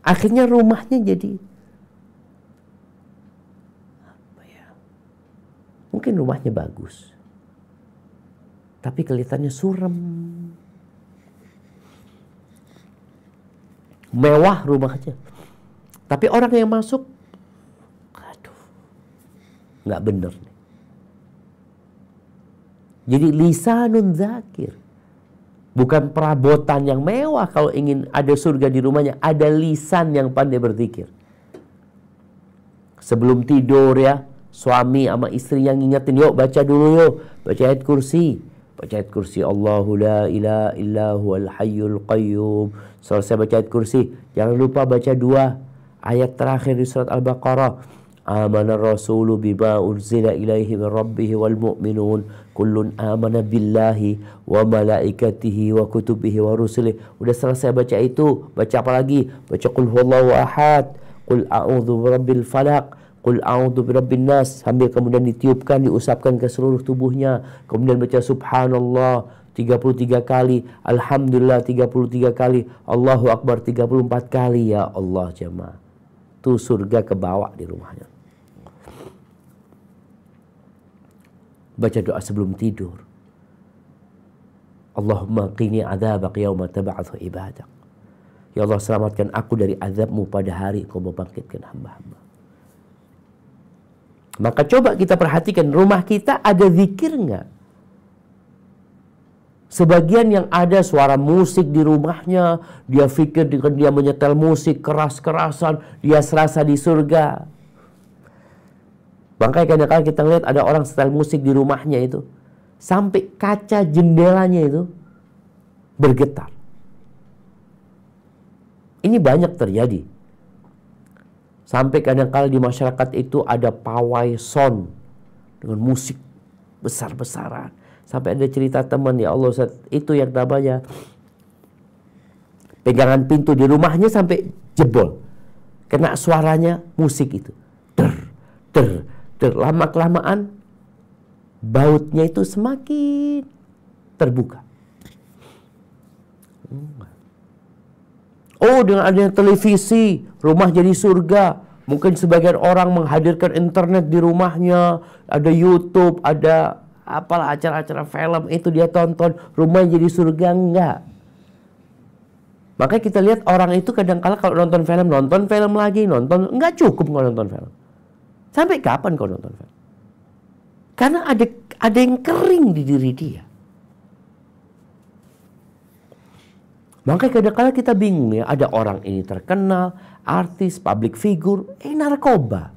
Akhirnya rumahnya jadi apa ya? Mungkin rumahnya bagus, tapi kelihatannya suram. Mewah rumahnya, Tapi orang yang masuk, aduh, nggak bener nih. Jadi lisanun dzakir. Bukan perabotan yang mewah kalau ingin ada surga di rumahnya. Ada lisan yang pandai berzikir. Sebelum tidur ya, suami sama istri yang ngingetin, yuk baca dulu yuk. Baca ayat kursi. Baca ayat kursi. Allahu la ilaha illa huwal hayyul qayyum. Selesai baca ayat kursi, jangan lupa baca 2 ayat terakhir di surat Al-Baqarah. Amana rasulu bima unzila ilaihi min rabbih wal mu'minun kullun amana billahi wa malaikatihi wa kutubihi wa rusulih. Udah selesai baca itu, baca apa lagi? Baca qul huwallahu ahad, qul a'udzu birabbil falaq, qul a'udzu birabbin nas, sambil kemudian ditiupkan, diusapkan ke seluruh tubuhnya. Kemudian baca subhanallah 33 kali, alhamdulillah 33 kali, Allahu akbar 34 kali. Ya Allah jemaah, tuh surga kebawa di rumahnya. Baca doa sebelum tidur. Allahumma qini adzabak yauma tab'atsu ibadak. Ya Allah, selamatkan aku dari azabmu pada hari Kau membangkitkan hamba-hamba. Maka coba kita perhatikan, rumah kita ada zikir enggak? Sebagian yang ada suara musik di rumahnya, dia pikir dengan dia menyetel musik keras-kerasan, dia serasa di surga. Makanya kadang-kadang kita lihat ada orang setel musik di rumahnya itu, sampai kaca jendelanya itu bergetar. Ini banyak terjadi. Sampai kadang-kadang di masyarakat itu ada pawai sound dengan musik besar-besaran. Sampai ada cerita teman, ya Allah Ustaz, itu yang namanya pegangan pintu di rumahnya sampai jebol. Kena suaranya musik itu. Der, der, der. Lama-kelamaan bautnya itu semakin terbuka. Oh, dengan adanya televisi, rumah jadi surga. Mungkin sebagian orang menghadirkan internet di rumahnya, ada YouTube, ada apalah acara-acara film itu dia tonton, rumah jadi surga. Enggak. Makanya kita lihat orang itu kadang-kala kalau nonton film lagi, nonton, enggak cukup kalau nonton film. Sampai kapan kau nonton film? Karena ada yang kering di diri dia. Makanya kadang-kala kita bingung ya, ada orang ini terkenal, artis, public figure, narkoba.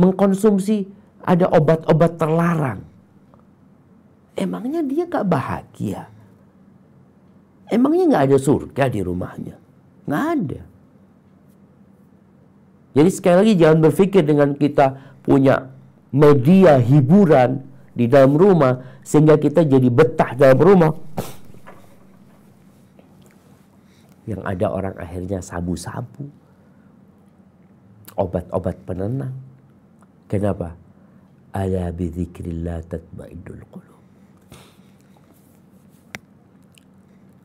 Mengkonsumsi ada obat-obat terlarang. Emangnya dia gak bahagia? Emangnya gak ada surga di rumahnya? Gak ada. Jadi sekali lagi jangan berpikir dengan kita punya media hiburan di dalam rumah sehingga kita jadi betah dalam rumah. Yang ada orang akhirnya sabu-sabu, obat-obat penenang. Kenapa? Ala bidzikrillah tatma'innul qulub.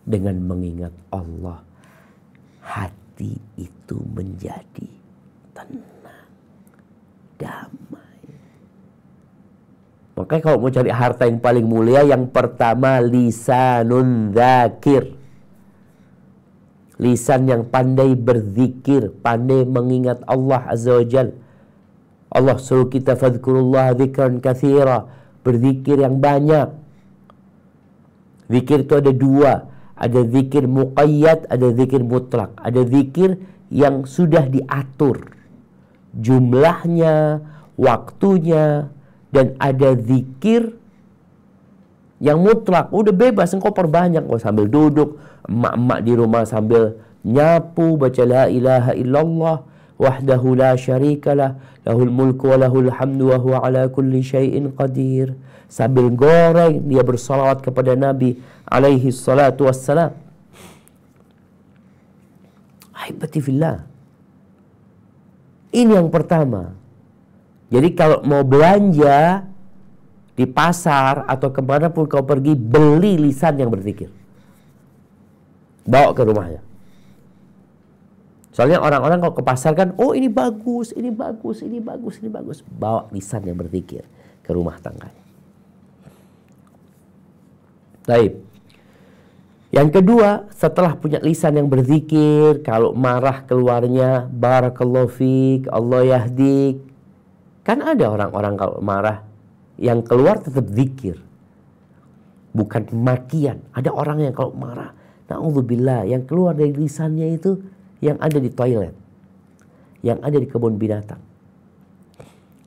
Dengan mengingat Allah, hati itu menjadi tenang, damai. Makanya kalau mau cari harta yang paling mulia, yang pertama lisanun dzakir. Lisan yang pandai berzikir, pandai mengingat Allah Azza wa Jal. Allah suruh kita fadhkurullah dzikran katsira, berzikir yang banyak. Zikir itu ada 2, ada zikir muqayyad, ada zikir mutlak. Ada zikir yang sudah diatur jumlahnya, waktunya, dan ada zikir yang mutlak, udah bebas, engkau perbanyak, engkau sambil duduk, emak-emak di rumah sambil nyapu, baca la ilaha illallah wahdahu la syarikalah, lahul mulku wa lahul hamdu wa huwa ala kulli syai'in qadir. Sambil goreng, dia bersalawat kepada Nabi alaihi salatu wassalam. Ahibati fillah. Ini yang pertama. Jadi kalau mau belanja di pasar atau kemanapun kau pergi, beli lisan yang berzikir. Bawa ke rumahnya. Soalnya orang-orang kalau ke pasar kan, oh ini bagus, ini bagus, ini bagus, ini bagus. Bawa lisan yang berzikir ke rumah tangganya. Baik. Yang kedua, setelah punya lisan yang berzikir, kalau marah keluarnya barakallahu fik, Allah yahdik. Kan ada orang-orang kalau marah yang keluar tetap zikir, bukan makian. Ada orang yang kalau marah, na'udzubillah, yang keluar dari lisannya itu yang ada di toilet, yang ada di kebun binatang.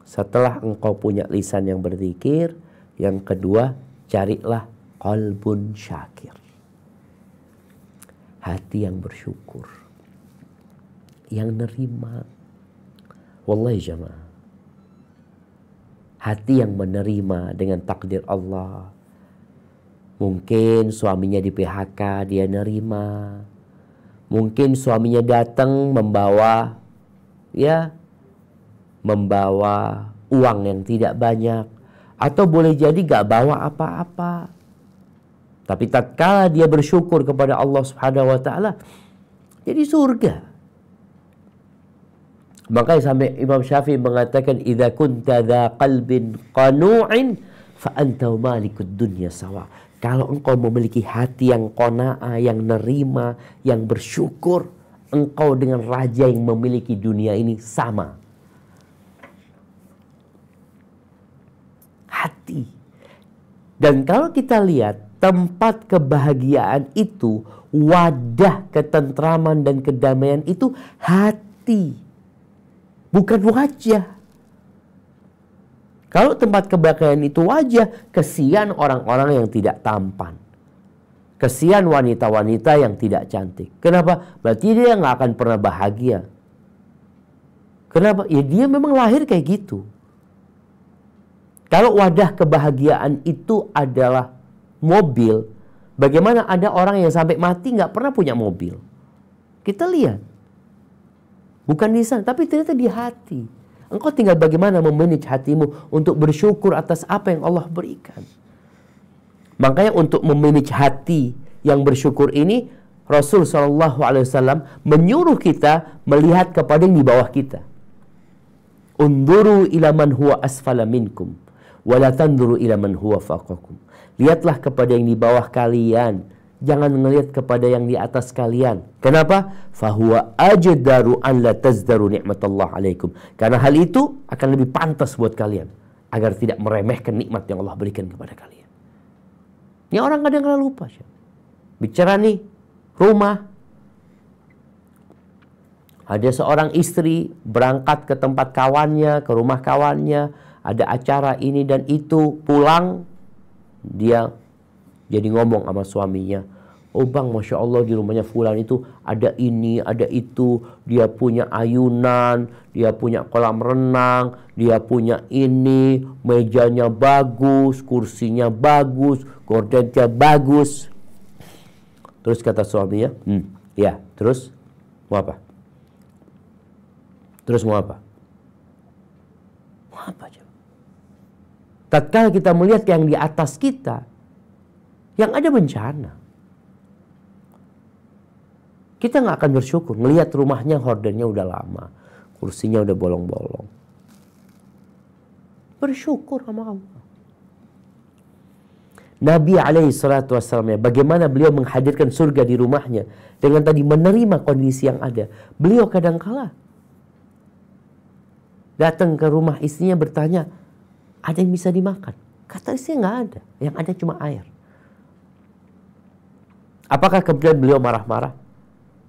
Setelah engkau punya lisan yang berzikir, yang kedua, carilah qalbun syakir, hati yang bersyukur, yang nerima. Wallahi jamaah, hati yang menerima dengan takdir Allah. Mungkin suaminya di PHK, dia nerima. Mungkin suaminya datang membawa uang yang tidak banyak, atau boleh jadi gak bawa apa-apa. Tapi tatkala dia bersyukur kepada Allah Subhanahu wa taala, jadi surga. Makanya sampai Imam Syafi'i mengatakan, idza kunta dza qalbin qanu'in fa anta malikud dunya sawa. Kalau engkau memiliki hati yang qanaah, yang nerima, yang bersyukur, engkau dengan raja yang memiliki dunia ini sama. Hati. Dan kalau kita lihat, tempat kebahagiaan itu, wadah ketentraman dan kedamaian itu hati, bukan wajah. Kalau tempat kebahagiaan itu wajah, kesian orang-orang yang tidak tampan. Kesian wanita-wanita yang tidak cantik. Kenapa? Berarti dia nggak akan pernah bahagia. Kenapa? Ya dia memang lahir kayak gitu. Kalau wadah kebahagiaan itu adalah mobil, bagaimana ada orang yang sampai mati nggak pernah punya mobil? Kita lihat. Bukan di sana, tapi ternyata di hati. Engkau tinggal bagaimana memanage hatimu untuk bersyukur atas apa yang Allah berikan. Makanya untuk memanage hati yang bersyukur ini, Rasul SAW menyuruh kita melihat kepada yang di bawah kita. Unduru ila man huwa asfala minkum, wa la tanduru ila man huwa fawqakum. Lihatlah kepada yang di bawah kalian, jangan melihat kepada yang di atas kalian. Kenapa? Fahuwa ajdaru an la tazdaru ni'matallah alaikum. Karena hal itu akan lebih pantas buat kalian, agar tidak meremehkan nikmat yang Allah berikan kepada kalian. Ini orang kadang-kadang lupa. Bicara nih, rumah. Ada seorang istri berangkat ke tempat kawannya, ke rumah kawannya. Ada acara ini dan itu, pulang. Dia jadi ngomong sama suaminya, oh bang, Masya Allah di rumahnya fulan itu ada ini, ada itu. Dia punya ayunan, dia punya kolam renang, dia punya ini, mejanya bagus, kursinya bagus, gordennya bagus. Terus kata suaminya, ya, terus mau apa? Terus mau apa? Mau apa coba? Tatkala kita melihat yang di atas kita, yang ada bencana, kita nggak akan bersyukur. Ngelihat rumahnya hordennya udah lama, kursinya udah bolong-bolong. Bersyukur sama Allah. Nabi SAW, bagaimana beliau menghadirkan surga di rumahnya dengan tadi menerima kondisi yang ada. Beliau kadang-kala datang ke rumah istrinya bertanya, ada yang bisa dimakan? Kata istrinya nggak ada, yang ada cuma air. Apakah kemudian beliau marah-marah?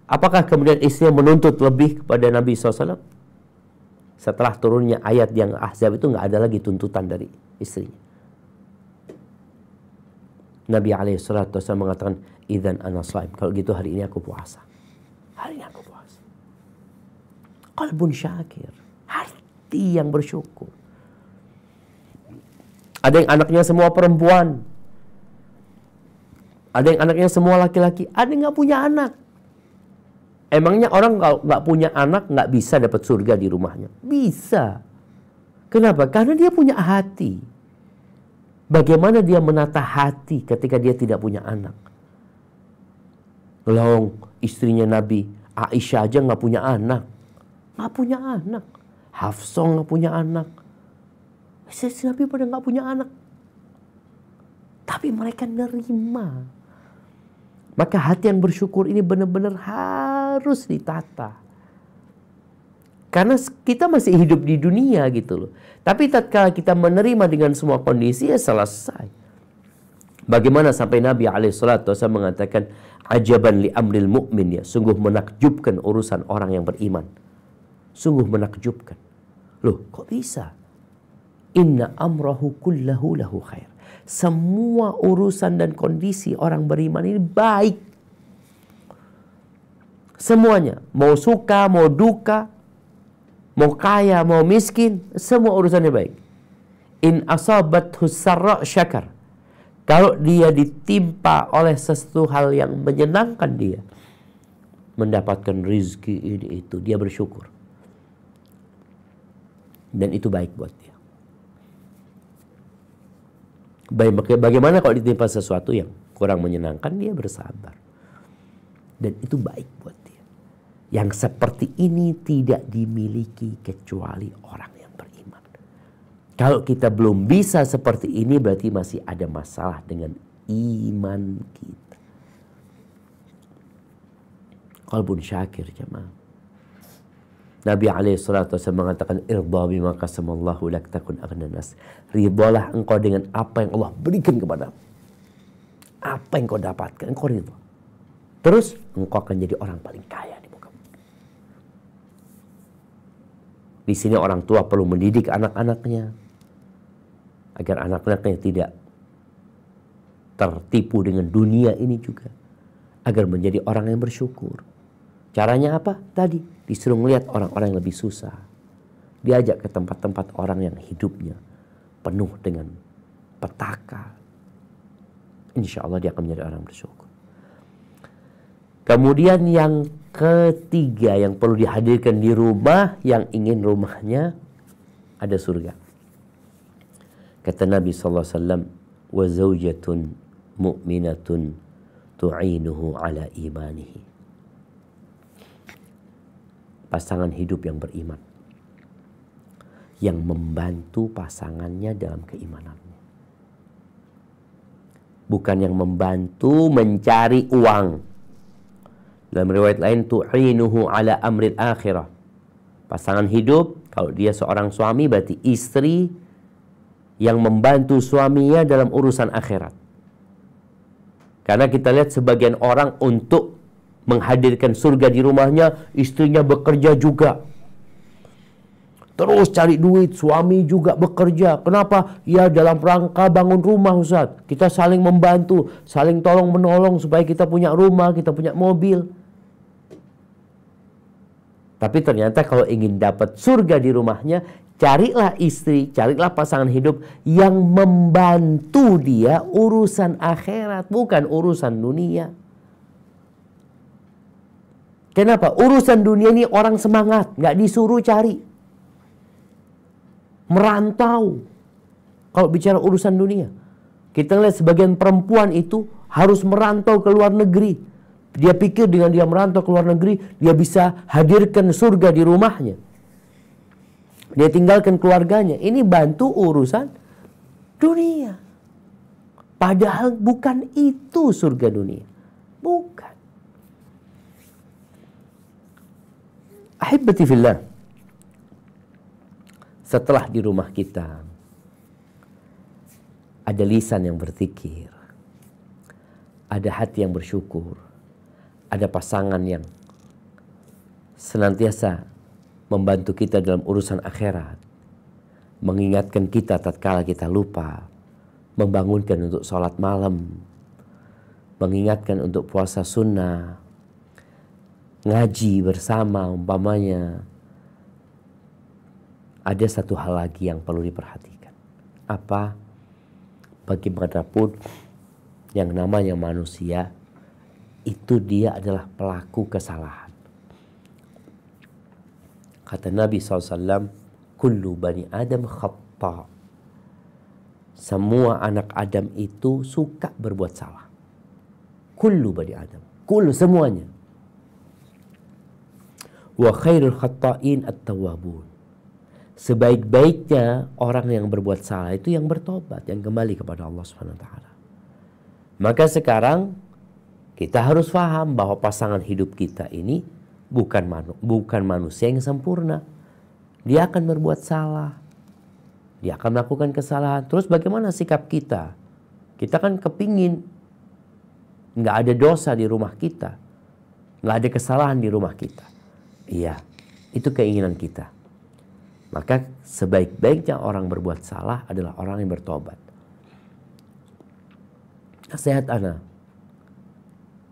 Apakah kemudian istrinya menuntut lebih kepada Nabi SAW? Setelah turunnya ayat yang Ahzab itu nggak ada lagi tuntutan dari istrinya. Nabi SAW mengatakan, idzan ana shaim. Kalau gitu hari ini aku puasa. Hari ini aku puasa. Qalbun syakir. Hati yang bersyukur. Ada yang anaknya semua perempuan. Ada yang anaknya semua laki-laki. Ada yang nggak punya anak. Emangnya orang kalau nggak punya anak nggak bisa dapat surga di rumahnya? Bisa. Kenapa? Karena dia punya hati. Bagaimana dia menata hati ketika dia tidak punya anak? Lawang istrinya Nabi Aisyah aja nggak punya anak. Nggak punya anak. Hafsah nggak punya anak. Istri Nabi pada nggak punya anak. Tapi mereka nerima. Maka hati yang bersyukur ini benar-benar harus ditata. Karena kita masih hidup di dunia gitu loh. Tapi tatkala kita menerima dengan semua kondisi, ya selesai. Bagaimana sampai Nabi SAW mengatakan, ajaban li amril mu'min, ya, sungguh menakjubkan urusan orang yang beriman. Sungguh menakjubkan. Loh, kok bisa? Inna amrahu kullahu lahu khair. Semua urusan dan kondisi orang beriman ini baik. Semuanya, mau suka, mau duka, mau kaya, mau miskin, semua urusannya baik. In asabathu sarra syakar. Kalau dia ditimpa oleh sesuatu hal yang menyenangkan dia, mendapatkan rizki ini itu, dia bersyukur. Dan itu baik buat dia. Bagaimana kalau ditimpa sesuatu yang kurang menyenangkan, dia bersabar. Dan itu baik buat dia. Yang seperti ini tidak dimiliki kecuali orang yang beriman. Kalau kita belum bisa seperti ini, berarti masih ada masalah dengan iman kita. Qalbun syakir, jemaah. Nabi SAW mengatakan, irda bima qasamallahu lak takun aghnan nas. Ridhalah engkau dengan apa yang Allah berikan kepadamu. Apa yang kau dapatkan, engkau ridha. Terus engkau akan jadi orang paling kaya di muka bumi. Di sini orang tua perlu mendidik anak-anaknya agar anak-anaknya tidak tertipu dengan dunia ini juga, agar menjadi orang yang bersyukur. Caranya apa? Tadi disuruh melihat orang-orang yang lebih susah. Diajak ke tempat-tempat orang yang hidupnya penuh dengan petaka. Insya Allah dia akan menjadi orang bersyukur. Kemudian yang ketiga yang perlu dihadirkan di rumah, yang ingin rumahnya ada surga. Kata Nabi SAW, wa zawjatun mu'minatun tu'inuhu ala imanihi. Pasangan hidup yang beriman, yang membantu pasangannya dalam keimanannya. Bukan yang membantu mencari uang. Dalam riwayat lain, tu'inuhu ala amril akhirah. Pasangan hidup, kalau dia seorang suami, berarti istri yang membantu suaminya dalam urusan akhirat. Karena kita lihat sebagian orang untuk menghadirkan surga di rumahnya, istrinya bekerja juga. Terus cari duit, suami juga bekerja. Kenapa? Ya dalam rangka bangun rumah, Ustaz. Kita saling membantu, saling tolong menolong supaya kita punya rumah, kita punya mobil. Tapi ternyata kalau ingin dapat surga di rumahnya, carilah istri, carilah pasangan hidup yang membantu dia urusan akhirat, bukan urusan dunia. Kenapa? Urusan dunia ini orang semangat, nggak disuruh cari. Merantau. Kalau bicara urusan dunia, kita lihat sebagian perempuan itu harus merantau ke luar negeri. Dia pikir dengan dia merantau ke luar negeri, dia bisa hadirkan surga di rumahnya. Dia tinggalkan keluarganya. Ini bantu urusan dunia. Padahal bukan itu surga dunia. Bukan. Ahibati fillah, setelah di rumah kita ada lisan yang berzikir, ada hati yang bersyukur, ada pasangan yang senantiasa membantu kita dalam urusan akhirat, mengingatkan kita tatkala kita lupa, membangunkan untuk sholat malam, mengingatkan untuk puasa sunnah, ngaji bersama umpamanya. Ada satu hal lagi yang perlu diperhatikan. Apa? Bagaimanapun yang namanya manusia, itu dia adalah pelaku kesalahan. Kata Nabi SAW, kullu bani Adam khata. Semua anak Adam itu suka berbuat salah. Kullu bani Adam. Kullu, semuanya. Wa khairul khatta'in at-tawwabun. Sebaik-baiknya orang yang berbuat salah itu yang bertobat, yang kembali kepada Allah Subhanahu wa taala. Maka sekarang Kita harus paham bahwa pasangan hidup kita ini bukan manusia yang sempurna. Dia akan berbuat salah. Dia akan melakukan kesalahan. Terus bagaimana sikap kita? Kita kan kepingin nggak ada dosa di rumah kita. Nggak ada kesalahan di rumah kita. Iya, itu keinginan kita. Maka sebaik-baiknya orang berbuat salah adalah orang yang bertobat. Nasihat ana,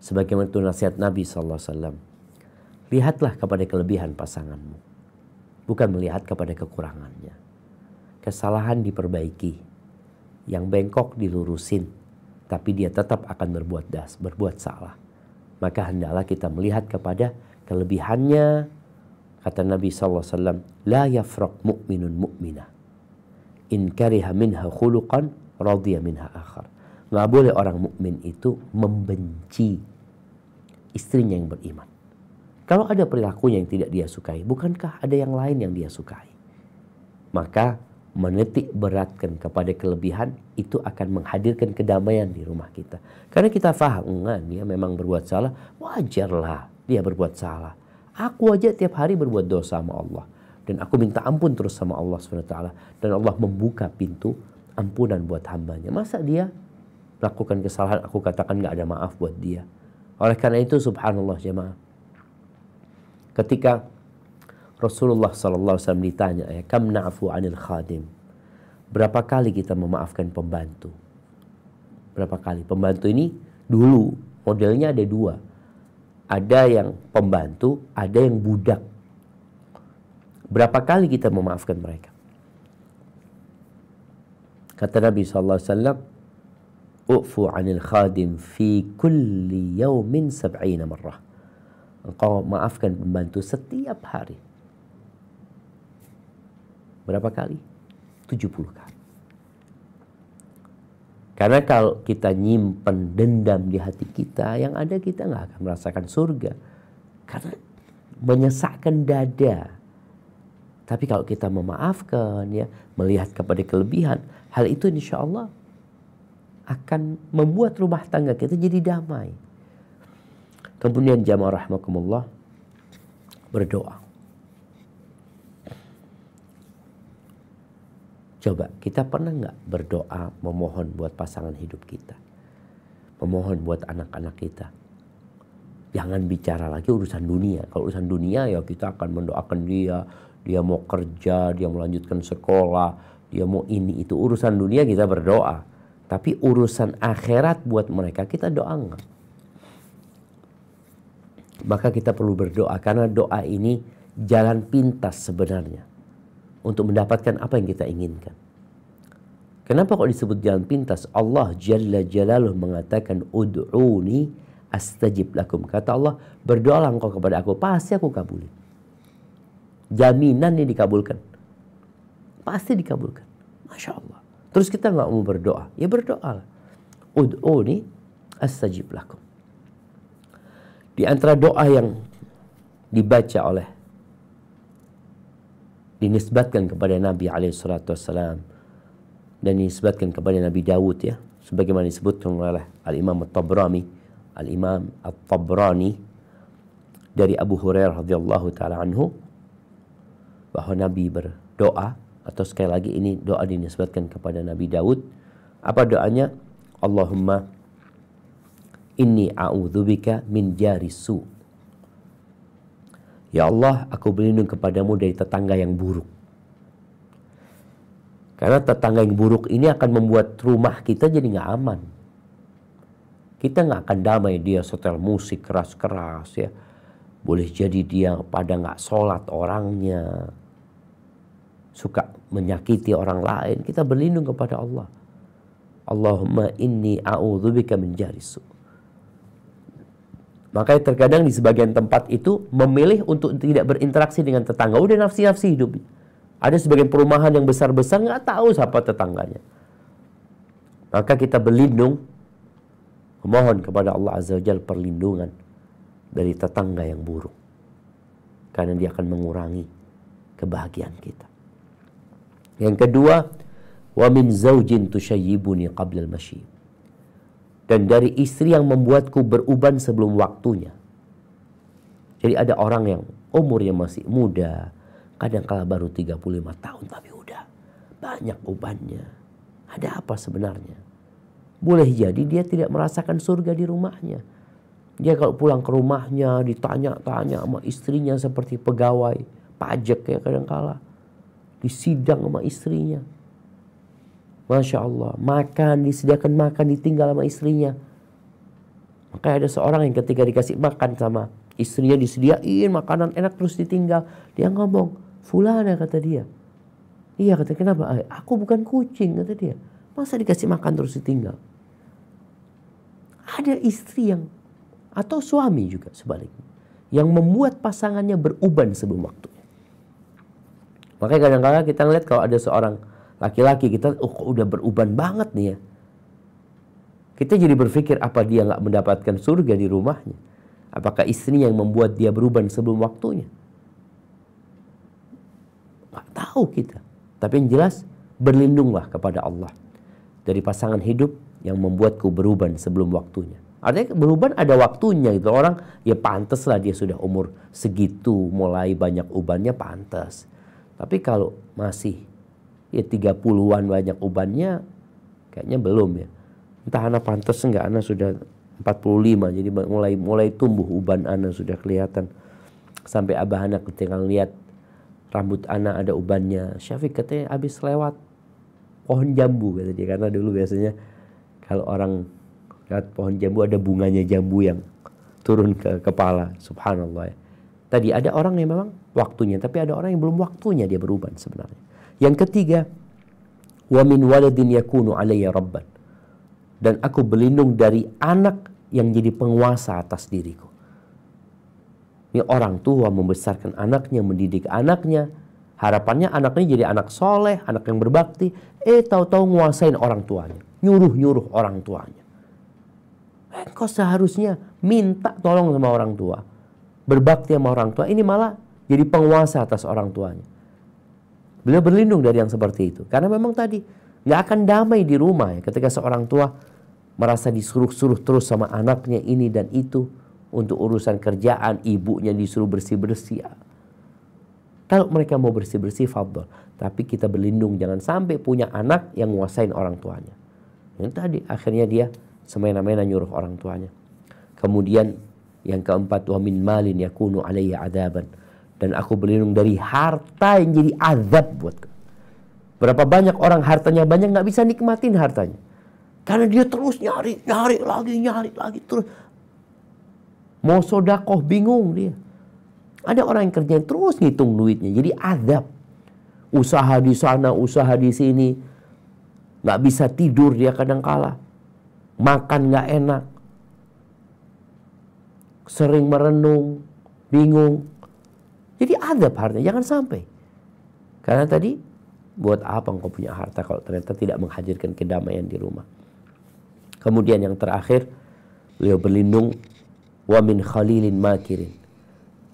sebagaimana itu nasihat Nabi SAW. Lihatlah kepada kelebihan pasanganmu, bukan melihat kepada kekurangannya. Kesalahan diperbaiki, yang bengkok dilurusin, tapi dia tetap akan berbuat salah. Maka hendaklah kita melihat kepada kelebihannya. Kata Nabi SAW, la yafraq mu'minun mu'minah in kariha minha khuluqan radhiya minha akhar. Nggak boleh orang mukmin itu membenci istrinya yang beriman. Kalau ada perilakunya yang tidak dia sukai, bukankah ada yang lain yang dia sukai? Maka menitik beratkan kepada kelebihan itu akan menghadirkan kedamaian di rumah kita. Karena kita faham, dia memang berbuat salah, wajarlah dia berbuat salah. Aku aja tiap hari berbuat dosa sama Allah. Dan aku minta ampun terus sama Allah SWT. Dan Allah membuka pintu ampunan buat hambanya. Masa dia melakukan kesalahan, aku katakan gak ada maaf buat dia. Oleh karena itu subhanallah jemaah, ketika Rasulullah SAW ditanya, kam na'fu anil khadim, berapa kali kita memaafkan pembantu? Berapa kali? Pembantu ini dulu modelnya ada dua. Ada yang pembantu, ada yang budak. Berapa kali kita memaafkan mereka? Kata Nabi SAW, u'fu anil khadim fi kulli yawmin 70 marrah. Engkau maafkan pembantu setiap hari. Berapa kali? 70 kali. Karena kalau kita nyimpen dendam di hati kita, yang ada kita nggak akan merasakan surga. Karena menyesakkan dada. Tapi kalau kita memaafkan, ya, melihat kepada kelebihan, hal itu insya Allah akan membuat rumah tangga kita jadi damai. Kemudian jamaah rahmakumullah, berdoa. Coba, kita pernah nggak berdoa memohon buat pasangan hidup kita? Memohon buat anak-anak kita. Jangan bicara lagi urusan dunia. Kalau urusan dunia ya kita akan mendoakan dia. Dia mau kerja, dia mau lanjutkan sekolah, dia mau ini itu. Urusan dunia kita berdoa. Tapi urusan akhirat buat mereka kita doa nggak? Maka kita perlu berdoa. Karena doa ini jalan pintas sebenarnya untuk mendapatkan apa yang kita inginkan. Kenapa kok disebut jalan pintas? Allah Jalla Jalaluh mengatakan ud'uni astajib lakum. Kata Allah, berdoalah engkau kepada aku, pasti aku kabulin. Jaminan ini dikabulkan. Pasti dikabulkan. Masya Allah. Terus kita nggak mau berdoa, ya berdoalah. Ud'uni astajib lakum. Di antara doa yang dibaca oleh, dinisbatkan kepada Nabi SAW dan dinisbatkan kepada Nabi Dawud, ya, sebagaimana disebutkan oleh Al-Imam At-Tabrani, Al-Imam At-Tabrani dari Abu Hurairah radhiyallahu taala anhu, bahwa Nabi berdoa, atau sekali lagi ini doa dinisbatkan kepada Nabi Dawud. Apa doanya? Allahumma inni a'udzubika min jaris su. Ya Allah, aku berlindung kepadamu dari tetangga yang buruk. Karena tetangga yang buruk ini akan membuat rumah kita jadi nggak aman. Kita nggak akan damai. Dia setel musik keras-keras, ya. Boleh jadi dia pada nggak sholat orangnya, suka menyakiti orang lain. Kita berlindung kepada Allah. Allahumma inni a'udzubika min jaris su. Makanya terkadang di sebagian tempat itu memilih untuk tidak berinteraksi dengan tetangga. Udah nafsi-nafsi hidup. Ada sebagian perumahan yang besar-besar nggak tahu siapa tetangganya. Maka kita berlindung, memohon kepada Allah Azza wa Jalla perlindungan dari tetangga yang buruk. Karena dia akan mengurangi kebahagiaan kita. Yang kedua, wa min zaujin tushayyibuni qabla al-mashi. dan dari istri yang membuatku beruban sebelum waktunya. Jadi ada orang yang umurnya masih muda, kadang-kala baru 35 tahun tapi udah banyak ubannya. Ada apa sebenarnya? Boleh jadi dia tidak merasakan surga di rumahnya. Dia kalau pulang ke rumahnya ditanya-tanya sama istrinya seperti pegawai pajak ya kadang-kala. Disidang sama istrinya. Masya Allah, makan, disediakan makan, ditinggal sama istrinya. Makanya ada seorang yang ketika dikasih makan sama istrinya, disediain makanan enak terus ditinggal. Dia ngomong, fulana, kata dia. Iya, kata, kenapa? Aku bukan kucing, kata dia. Masa dikasih makan terus ditinggal? Ada istri yang, atau suami juga sebaliknya, yang membuat pasangannya beruban sebelum waktunya. Makanya kadang-kadang kita ngeliat kalau ada seorang laki-laki, kita udah beruban banget nih ya. Kita jadi berpikir apa dia nggak mendapatkan surga di rumahnya? Apakah istrinya yang membuat dia beruban sebelum waktunya? Nggak tahu kita. Tapi yang jelas, berlindunglah kepada Allah dari pasangan hidup yang membuatku beruban sebelum waktunya. Artinya beruban ada waktunya gitu. Orang ya pantas lah dia sudah umur segitu mulai banyak ubannya, pantas. Tapi kalau masih ya 30-an banyak ubannya, kayaknya belum ya. Entah anak pantas enggak, anak sudah 45, jadi mulai tumbuh uban anak sudah kelihatan. Sampai abah anak ketika lihat rambut anak ada ubannya, Syafiq katanya habis lewat pohon jambu, kata dia. Karena dulu biasanya kalau orang lihat pohon jambu ada bunganya jambu yang turun ke kepala. Subhanallah ya. Tadi ada orang yang memang waktunya, tapi ada orang yang belum waktunya dia beruban sebenarnya. Yang ketiga, wa min waladin yakunu alayya rabban, dan aku berlindung dari anak yang jadi penguasa atas diriku. Ini orang tua membesarkan anaknya, mendidik anaknya, harapannya anaknya jadi anak soleh, anak yang berbakti, tahu-tahu nguasain orang tuanya, nyuruh-nyuruh orang tuanya. Engkau seharusnya minta tolong sama orang tua, berbakti sama orang tua, ini malah jadi penguasa atas orang tuanya. Beliau berlindung dari yang seperti itu, karena memang tadi nggak akan damai di rumah ya, ketika seorang tua merasa disuruh-suruh terus sama anaknya ini dan itu untuk urusan kerjaan, ibunya disuruh bersih-bersih. Kalau mereka mau bersih-bersih, fadhol. Tapi kita berlindung jangan sampai punya anak yang nguasain orang tuanya. Yang tadi akhirnya dia semena-mena nyuruh orang tuanya. Kemudian yang keempat, wa min malin yakunu alayya adaban, dan aku berlindung dari harta yang jadi azab buatku. Berapa banyak orang hartanya banyak nggak bisa nikmatin hartanya. Karena dia terus nyari lagi terus. Mau sodakoh bingung dia. Ada orang yang kerjanya terus ngitung duitnya, jadi azab. Usaha di sana, usaha di sini, nggak bisa tidur dia kadang-kala, makan nggak enak, sering merenung, bingung. Jadi azab hartanya, jangan sampai. Karena tadi, buat apa engkau punya harta kalau ternyata tidak menghadirkan kedamaian di rumah. Kemudian yang terakhir, beliau berlindung wa min khalilin makirin,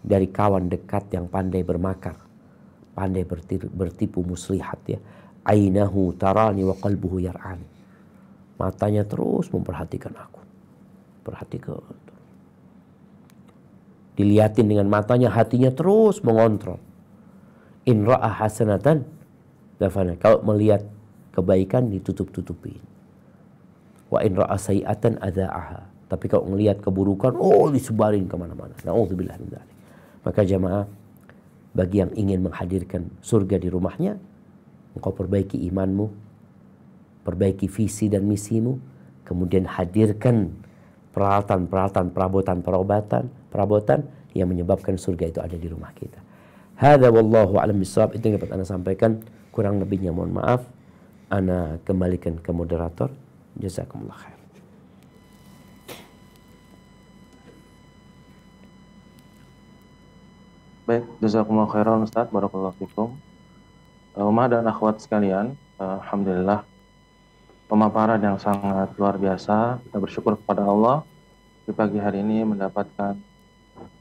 dari kawan dekat yang pandai bermakar, pandai bertipu muslihat ya. Ainahu tarani wa qalbuhu yar'ani, matanya terus memperhatikan aku, perhatikan, dilihatin dengan matanya, hatinya terus mengontrol. In ra'a hasanatan dafana, kalau melihat kebaikan ditutup-tutupin. Wa in ra'a sayi'atan adza'aha, tapi kalau melihat keburukan, disebarin kemana-mana. Na'udzubillah min dzalik. Maka jamaah, bagi yang ingin menghadirkan surga di rumahnya, engkau perbaiki imanmu, perbaiki visi dan misimu, kemudian hadirkan peralatan-peralatan, perabotan yang menyebabkan surga itu ada di rumah kita. Hadza wallahu a'lam bishawab. Itu yang dapat Ana sampaikan, kurang lebihnya mohon maaf. Ana kembalikan ke moderator. Jazakumullah khair. Baik, jazakumullah khairan Ustaz, barakallahu fikum. Ummah dan akhwat sekalian, alhamdulillah pemaparan yang sangat luar biasa. Kita bersyukur kepada Allah di pagi hari ini mendapatkan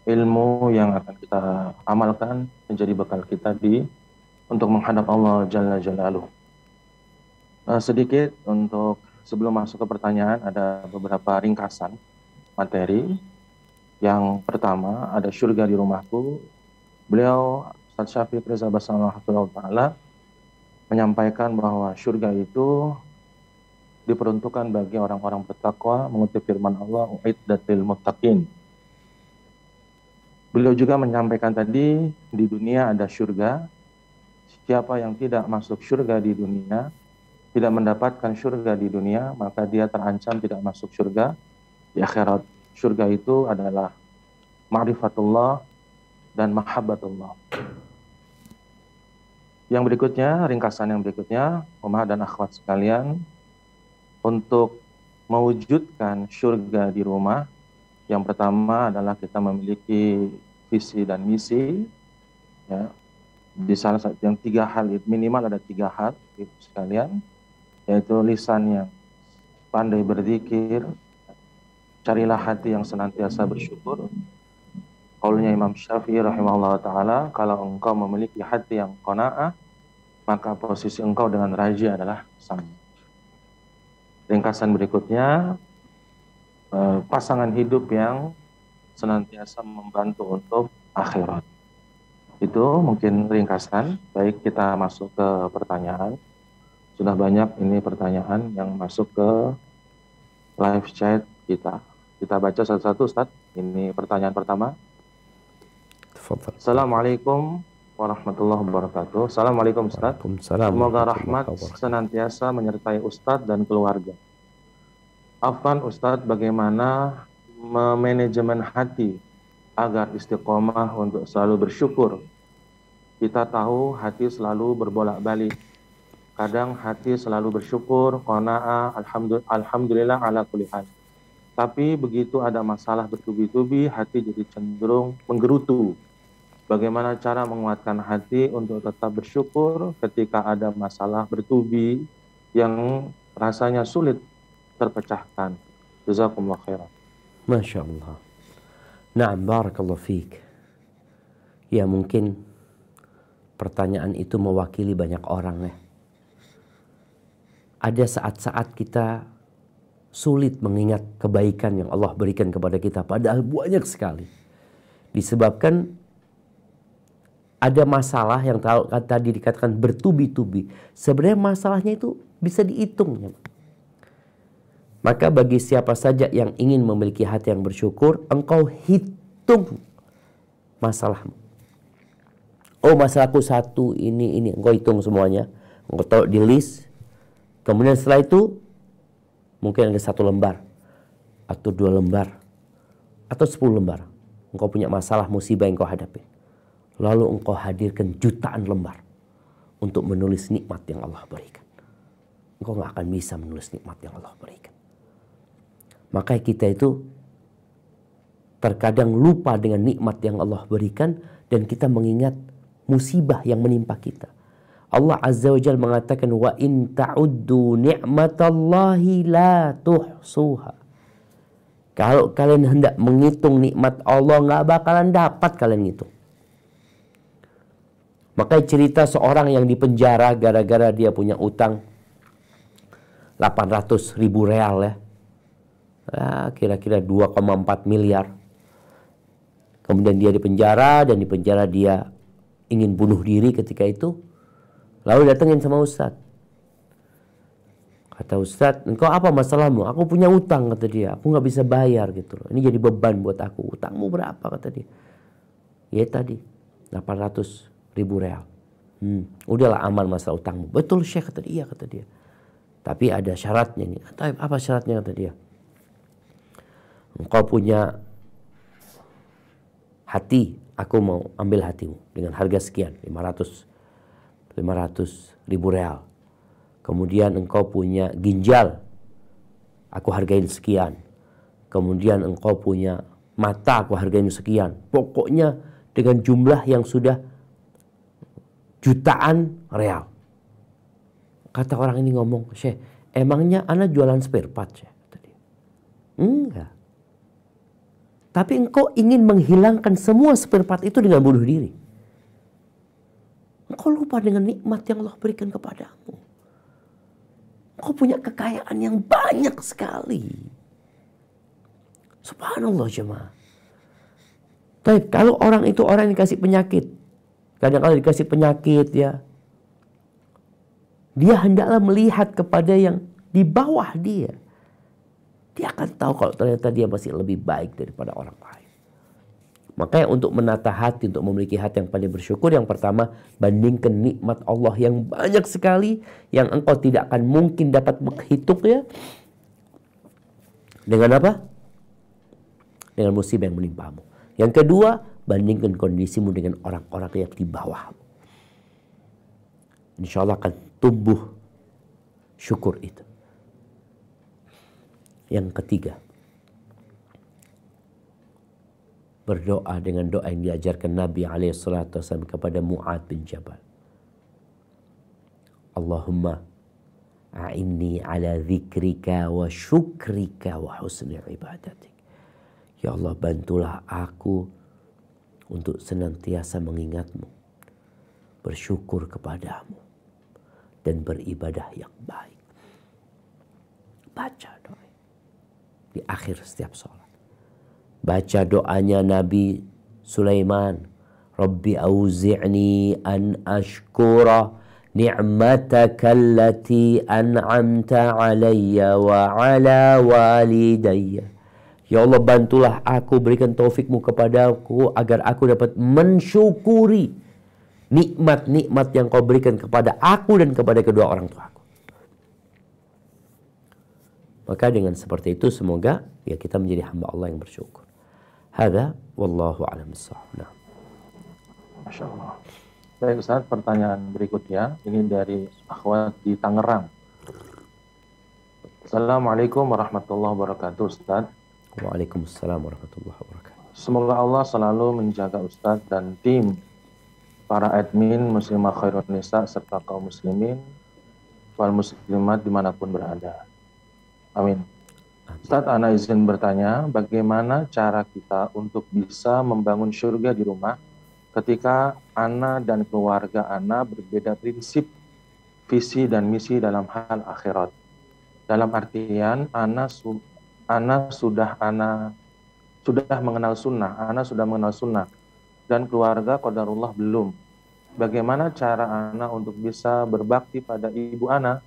ilmu yang akan kita amalkan menjadi bekal kita untuk menghadap Allah Jalla Jalaluhu. Sedikit untuk sebelum masuk ke pertanyaan ada beberapa ringkasan materi. Yang pertama ada Surga di Rumahku. Beliau Ustaz Syafiq Reza Basalamah Ta'ala menyampaikan bahwa surga itu diperuntukkan bagi orang-orang bertakwa, mengutip firman Allah, uiddatil muttaqin. Beliau juga menyampaikan tadi di dunia ada surga. Siapa yang tidak masuk surga di dunia, tidak mendapatkan surga di dunia, maka dia terancam tidak masuk surga di akhirat. Surga itu adalah ma'rifatullah dan mahabbatullah. Yang berikutnya, ringkasan yang berikutnya, Ummah dan akhwat sekalian, untuk mewujudkan surga di rumah, yang pertama adalah kita memiliki visi dan misi, ya. Di salah satu yang 3 hal, minimal ada 3 hal Ibu sekalian, yaitu lisan yang pandai berzikir, carilah hati yang senantiasa bersyukur. Qaulnya Imam Syafi'i rahimahullah ta'ala, kalau engkau memiliki hati yang qanaah, maka posisi engkau dengan raja adalah sama. Ringkasan berikutnya, pasangan hidup yang senantiasa membantu untuk akhirat. Itu mungkin ringkasan. Baik, kita masuk ke pertanyaan. Sudah banyak ini pertanyaan yang masuk ke live chat kita. Kita baca satu-satu, Ustaz. Ini pertanyaan pertama. Assalamualaikum warahmatullahi wabarakatuh. Assalamualaikum, Ustaz. Semoga rahmat senantiasa menyertai Ustaz dan keluarga. Afwan, Ustaz, bagaimana memanajemen hati agar istiqomah untuk selalu bersyukur? Kita tahu hati selalu berbolak-balik. Kadang hati selalu bersyukur, qanaah, alhamdulillah ala kulli hal. Tapi begitu ada masalah bertubi-tubi, hati jadi cenderung menggerutu. Bagaimana cara menguatkan hati untuk tetap bersyukur ketika ada masalah bertubi yang rasanya sulit terpecahkan? Jazakumullah khairan. Masya Allah. Na'am, barakallahu fiik. Ya, mungkin pertanyaan itu mewakili banyak orang ya. Ada saat-saat kita sulit mengingat kebaikan yang Allah berikan kepada kita, padahal banyak sekali. Disebabkan ada masalah yang tadi dikatakan bertubi-tubi. Sebenarnya masalahnya itu bisa dihitung ya. Maka bagi siapa saja yang ingin memiliki hati yang bersyukur, engkau hitung masalahmu. Oh, masalahku satu, ini. Engkau hitung semuanya. Engkau taruh di list. Kemudian setelah itu, mungkin ada 1 lembar. Atau 2 lembar. Atau 10 lembar. Engkau punya masalah, musibah yang engkau hadapi. Lalu engkau hadirkan jutaan lembar untuk menulis nikmat yang Allah berikan. Engkau gak akan bisa menulis nikmat yang Allah berikan. Maka kita itu terkadang lupa dengan nikmat yang Allah berikan dan kita mengingat musibah yang menimpa kita. Allah Azza wa Jalla mengatakan, wa in ta'uddu ni'matallahi la tuhsuha. Kalau kalian hendak menghitung nikmat Allah, gak bakalan dapat kalian ngitung. Makanya cerita seorang yang dipenjara gara-gara dia punya utang 800.000 real ya. Kira-kira 2,4 miliar. Kemudian dia dipenjara dan di penjara dia ingin bunuh diri ketika itu. Lalu datengin sama Ustaz. Kata Ustaz, engkau apa masalahmu? Aku punya utang, kata dia. Aku gak bisa bayar gitu loh. Ini jadi beban buat aku. Utangmu berapa, kata dia. Ya tadi 800.000 real. Udahlah aman masalah utangmu. Betul Syekh, kata dia, kata dia. Tapi ada syaratnya nih. Apa syaratnya, kata dia? Engkau punya hati, aku mau ambil hatimu dengan harga sekian, 500.000 real. Kemudian engkau punya ginjal, aku hargain sekian. Kemudian engkau punya mata, aku hargain sekian. Pokoknya dengan jumlah yang sudah jutaan real. Kata orang ini ngomong, Syekh, emangnya ana jualan spare part, Syekh? Kata dia. Enggak. Tapi engkau ingin menghilangkan semua spare part itu dengan bunuh diri. Engkau lupa dengan nikmat yang Allah berikan kepadamu. Engkau punya kekayaan yang banyak sekali. Subhanallah jemaah. Tapi kalau orang itu orang yang dikasih penyakit, kadang-kadang dikasih penyakit ya, dia hendaklah melihat kepada yang di bawah dia. Dia akan tahu kalau ternyata dia masih lebih baik daripada orang lain. Makanya untuk menata hati, untuk memiliki hati yang pandai bersyukur, yang pertama, bandingkan nikmat Allah yang banyak sekali, yang engkau tidak akan mungkin dapat menghitungnya, dengan apa? Dengan musibah yang menimpamu. Yang kedua, bandingkan kondisimu dengan orang-orang yang di bawahmu. Insya Allah akan tumbuh syukur itu. Yang ketiga, berdoa dengan doa yang diajarkan Nabi SAW kepada Mu'ad bin Jabal. Allahumma a'inni ala dzikrika wa syukrika wa husni ibadatik. Ya Allah, bantulah aku untuk senantiasa mengingatmu, bersyukur kepadamu, dan beribadah yang baik. Baca doa di akhir setiap sholat. Baca doanya Nabi Sulaiman. Rabbi auzi'ni an ashkura ni'mataka allati an'amta alayya wa ala walidayya. Ya Allah, bantulah aku, berikan taufikmu kepadaku agar aku dapat mensyukuri nikmat-nikmat yang kau berikan kepada aku dan kepada kedua orang tuaku. Maka dengan seperti itu semoga ya kita menjadi hamba Allah yang bersyukur. Hadza wallahu a'lam bissawab. Masya Allah. Baik Ustaz, pertanyaan berikutnya ini dari akhwat di Tangerang. Assalamualaikum warahmatullahi wabarakatuh Ustaz. Waalaikumsalam warahmatullahi wabarakatuh. Semoga Allah selalu menjaga Ustaz dan tim para admin Muslimah Khairun Nisa serta kaum muslimin wal muslimat dimanapun berada. Amin. Ustaz, ana izin bertanya, bagaimana cara kita untuk bisa membangun surga di rumah ketika ana dan keluarga ana berbeda prinsip, visi dan misi dalam hal akhirat. Dalam artian ana sudah mengenal sunnah dan keluarga qadarullah belum. Bagaimana cara ana untuk bisa berbakti pada ibu ana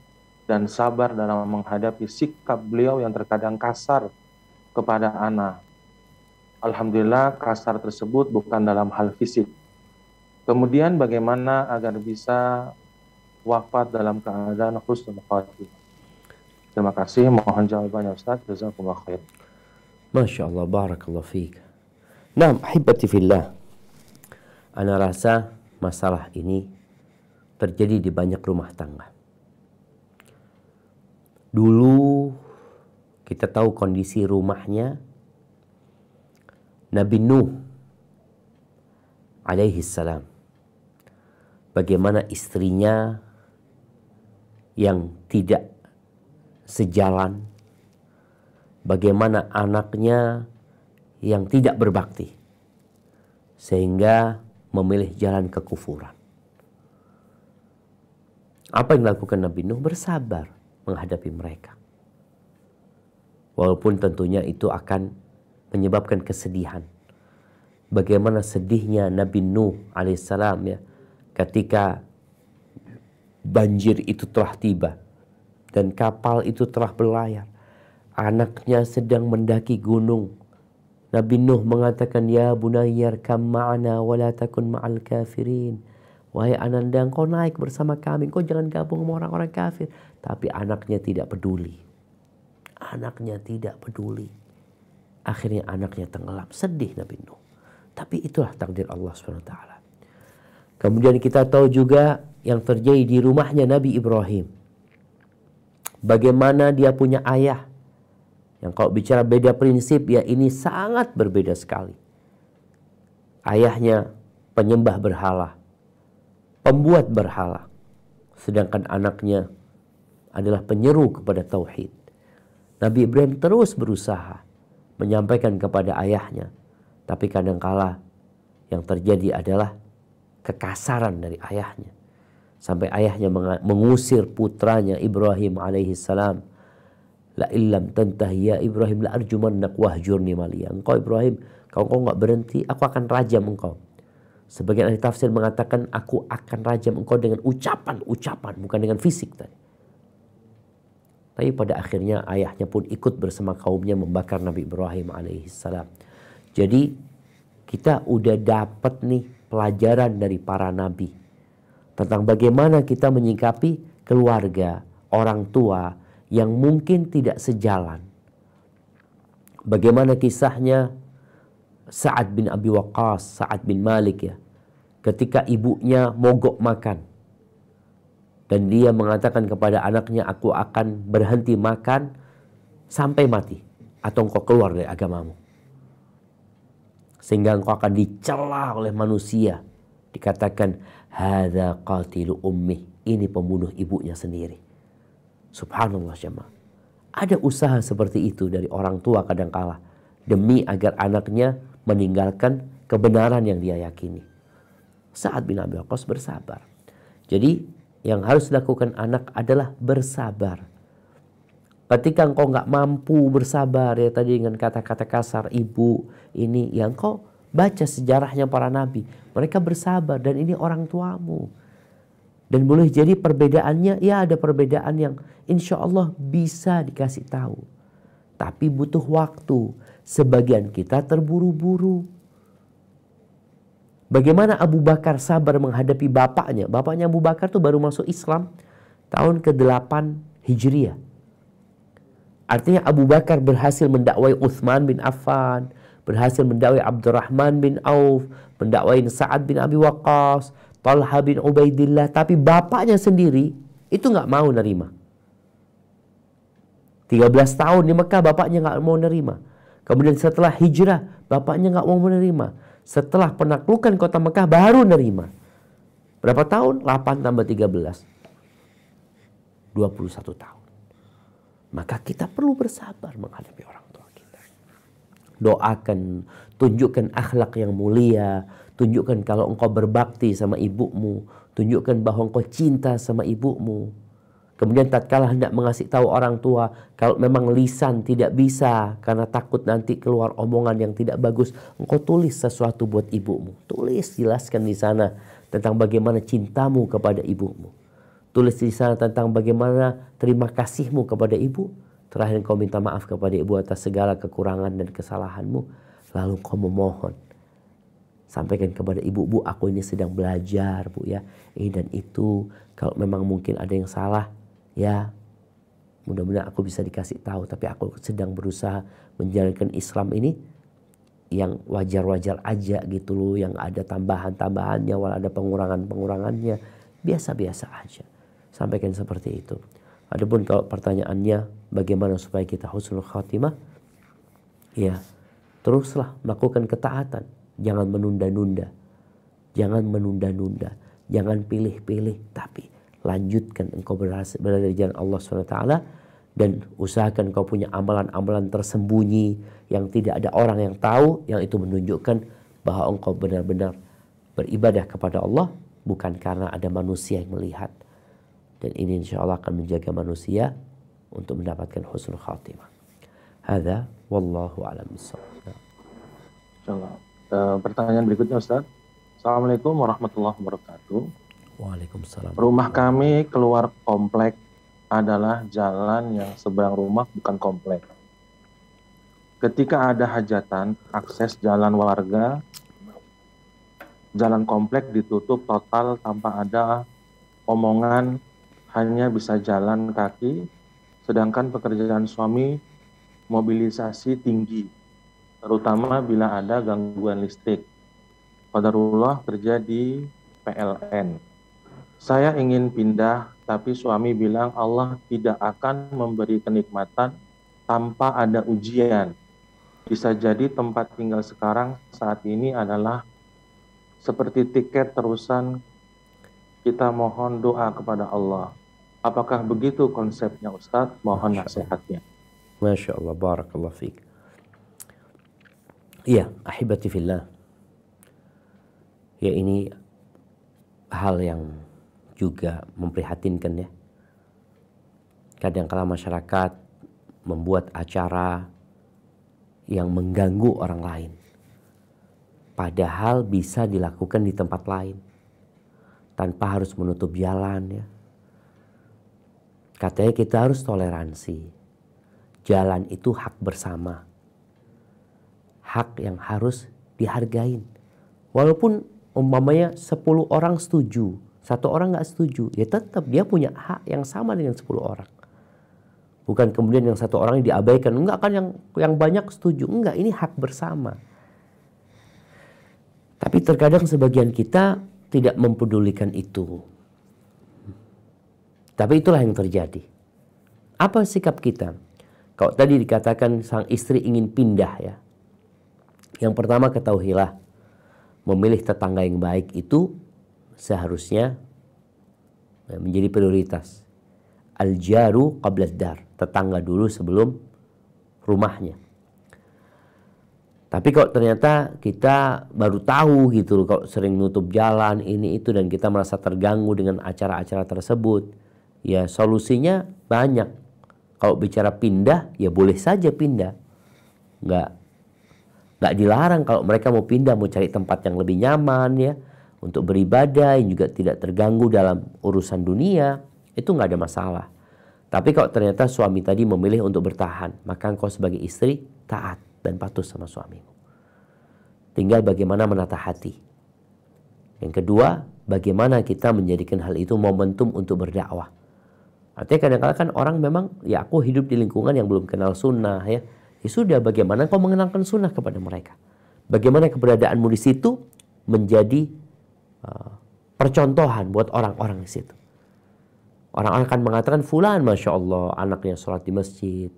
dan sabar dalam menghadapi sikap beliau yang terkadang kasar kepada ana. Alhamdulillah kasar tersebut bukan dalam hal fisik. Kemudian bagaimana agar bisa wafat dalam keadaan husnul khatimah? Terima kasih, mohon jawabannya Ustaz. Jazakumullah khair. Masya Allah, barakallah fiik. Nah, ahibati fillah, ana rasa masalah ini terjadi di banyak rumah tangga. Dulu kita tahu kondisi rumahnya Nabi Nuh alaihi salam. Bagaimana istrinya yang tidak sejalan, bagaimana anaknya yang tidak berbakti, sehingga memilih jalan kekufuran. Apa yang dilakukan Nabi Nuh? Bersabar menghadapi mereka. Walaupun tentunya itu akan menyebabkan kesedihan. Bagaimana sedihnya Nabi Nuh alaihissalam ya, ketika banjir itu telah tiba dan kapal itu telah berlayar. Anaknya sedang mendaki gunung. Nabi Nuh mengatakan, ya bunayyar kam ma'ana wa la takun ma'al kafirin. Wahai ananda, engkau naik bersama kami, engkau jangan gabung sama orang-orang kafir. Tapi anaknya tidak peduli. Anaknya tidak peduli. Akhirnya anaknya tenggelam. Sedih Nabi Nuh. Tapi itulah takdir Allah SWT. Kemudian kita tahu juga yang terjadi di rumahnya Nabi Ibrahim. Bagaimana dia punya ayah. Yang kalau bicara beda prinsip, ya ini sangat berbeda sekali. Ayahnya penyembah berhala, pembuat berhala. Sedangkan anaknya adalah penyeru kepada tauhid. Nabi Ibrahim terus berusaha menyampaikan kepada ayahnya. Tapi kadangkala yang terjadi adalah kekasaran dari ayahnya. Sampai ayahnya mengusir putranya Ibrahim alaihi salam. La illam tantahi ya Ibrahim la arjumannak wahjurni maliya. Engkau Ibrahim, kalau engkau nggak berhenti, aku akan rajam engkau. Sebagian ahli tafsir mengatakan aku akan rajam engkau dengan ucapan, bukan dengan fisik tadi. Tapi pada akhirnya ayahnya pun ikut bersama kaumnya membakar Nabi Ibrahim alaihi salam. Jadi kita udah dapat nih pelajaran dari para nabi tentang bagaimana kita menyikapi keluarga, orang tua yang mungkin tidak sejalan. Bagaimana kisahnya Sa'ad bin Abi Waqqas, Sa'ad bin Malik ya. Ketika ibunya mogok makan. Dan dia mengatakan kepada anaknya, aku akan berhenti makan sampai mati. Atau engkau keluar dari agamamu. Sehingga engkau akan dicela oleh manusia. Dikatakan, hadza qatilu ummih. Ini pembunuh ibunya sendiri. Subhanallah jemaah. Ada usaha seperti itu dari orang tua kadangkala. Demi agar anaknya meninggalkan kebenaran yang dia yakini. Sa'ad bin Abi Waqqas bersabar. Jadi yang harus dilakukan anak adalah bersabar. Ketika engkau nggak mampu bersabar ya tadi dengan kata-kata kasar ibu ini, yang engkau baca sejarahnya para nabi. Mereka bersabar dan ini orang tuamu. Dan boleh jadi perbedaannya, ya ada perbedaan yang insya Allah bisa dikasih tahu. Tapi butuh waktu. Sebagian kita terburu-buru. Bagaimana Abu Bakar sabar menghadapi bapaknya. Bapaknya Abu Bakar tuh baru masuk Islam tahun ke-8 Hijriah. Artinya Abu Bakar berhasil mendakwai Utsman bin Affan, berhasil mendakwai Abdurrahman bin Auf, mendakwai Sa'ad bin Abi Waqqas, Talha bin Ubaidillah. Tapi bapaknya sendiri itu nggak mau nerima. 13 tahun di Mekah bapaknya nggak mau nerima. Kemudian setelah hijrah bapaknya nggak mau menerima. Setelah penaklukan kota Mekah baru nerima. Berapa tahun? 8 tambah 13. 21 tahun. Maka kita perlu bersabar menghadapi orang tua kita. Doakan, tunjukkan akhlak yang mulia. Tunjukkan kalau engkau berbakti sama ibumu. Tunjukkan bahwa engkau cinta sama ibumu. Kemudian tatkala hendak mengasih tahu orang tua, kalau memang lisan tidak bisa karena takut nanti keluar omongan yang tidak bagus, engkau tulis sesuatu buat ibumu. Tulis, jelaskan di sana tentang bagaimana cintamu kepada ibumu. Tulis di sana tentang bagaimana terima kasihmu kepada ibu. Terakhir engkau minta maaf kepada ibu atas segala kekurangan dan kesalahanmu. Lalu engkau memohon. Sampaikan kepada ibu, bu aku ini sedang belajar bu ya. Ini dan itu, kalau memang mungkin ada yang salah, ya mudah-mudahan aku bisa dikasih tahu. Tapi aku sedang berusaha menjalankan Islam ini yang wajar-wajar aja gitu loh. Yang ada tambahan-tambahannya, walau ada pengurangan-pengurangannya. Biasa-biasa aja. Sampaikan seperti itu. Adapun kalau pertanyaannya bagaimana supaya kita husnul khatimah, ya teruslah melakukan ketaatan. Jangan menunda-nunda. Jangan menunda-nunda. Jangan pilih-pilih. Tapi lanjutkan engkau berada di jalan Allah SWT. Dan usahakan engkau punya amalan-amalan tersembunyi. Yang tidak ada orang yang tahu. Yang itu menunjukkan bahwa engkau benar-benar beribadah kepada Allah. Bukan karena ada manusia yang melihat. Dan ini insya Allah akan menjaga manusia untuk mendapatkan husnul khatimah. Hadza wallahu a'lam bishawab. Insyaallah. Pertanyaan berikutnya Ustaz. Assalamualaikum warahmatullahi wabarakatuh. Waalaikumsalam. Rumah kami keluar komplek adalah jalan yang seberang rumah bukan komplek. Ketika ada hajatan, akses jalan warga, jalan komplek ditutup total tanpa ada omongan, hanya bisa jalan kaki, sedangkan pekerjaan suami mobilisasi tinggi, terutama bila ada gangguan listrik. Qadarullah kerja di PLN. Saya ingin pindah, tapi suami bilang Allah tidak akan memberi kenikmatan tanpa ada ujian. Bisa jadi tempat tinggal sekarang saat ini adalah seperti tiket terusan. Kita mohon doa kepada Allah. Apakah begitu konsepnya Ustadz? Mohon nasihatnya. Masya Allah, barakallah fiik. Iya, ahibati fillah. Ya ini hal yang juga memprihatinkan ya. Kadang-kala masyarakat membuat acara yang mengganggu orang lain. Padahal bisa dilakukan di tempat lain. Tanpa harus menutup jalan ya. Katanya kita harus toleransi. Jalan itu hak bersama. Hak yang harus dihargain. Walaupun umpamanya 10 orang setuju, 1 orang nggak setuju, ya tetap dia punya hak yang sama dengan 10 orang. Bukan kemudian yang 1 orang diabaikan, enggak kan yang banyak setuju, enggak, ini hak bersama. Tapi terkadang sebagian kita tidak mempedulikan itu. Tapi itulah yang terjadi. Apa sikap kita? Kalau tadi dikatakan sang istri ingin pindah ya. Yang pertama ketahuilah, memilih tetangga yang baik itu seharusnya menjadi prioritas. Al-jaru qabla ad-dar, tetangga dulu sebelum rumahnya. Tapi kalau ternyata kita baru tahu gitu loh, kalau sering nutup jalan ini itu dan kita merasa terganggu dengan acara-acara tersebut, ya solusinya banyak. Kalau bicara pindah, ya boleh saja pindah. Nggak dilarang kalau mereka mau pindah, mau cari tempat yang lebih nyaman ya, untuk beribadah yang juga tidak terganggu dalam urusan dunia, itu nggak ada masalah. Tapi kalau ternyata suami tadi memilih untuk bertahan, maka engkau sebagai istri taat dan patuh sama suamimu. Tinggal bagaimana menata hati. Yang kedua, bagaimana kita menjadikan hal itu momentum untuk berdakwah. Artinya kadang-kadang kan orang memang, ya aku hidup di lingkungan yang belum kenal sunnah ya. Ya sudah, bagaimana kau mengenalkan sunnah kepada mereka. Bagaimana keberadaanmu di situ menjadi percontohan buat orang-orang di situ. Orang-orang akan mengatakan, fulan Masya Allah, anaknya sholat di masjid.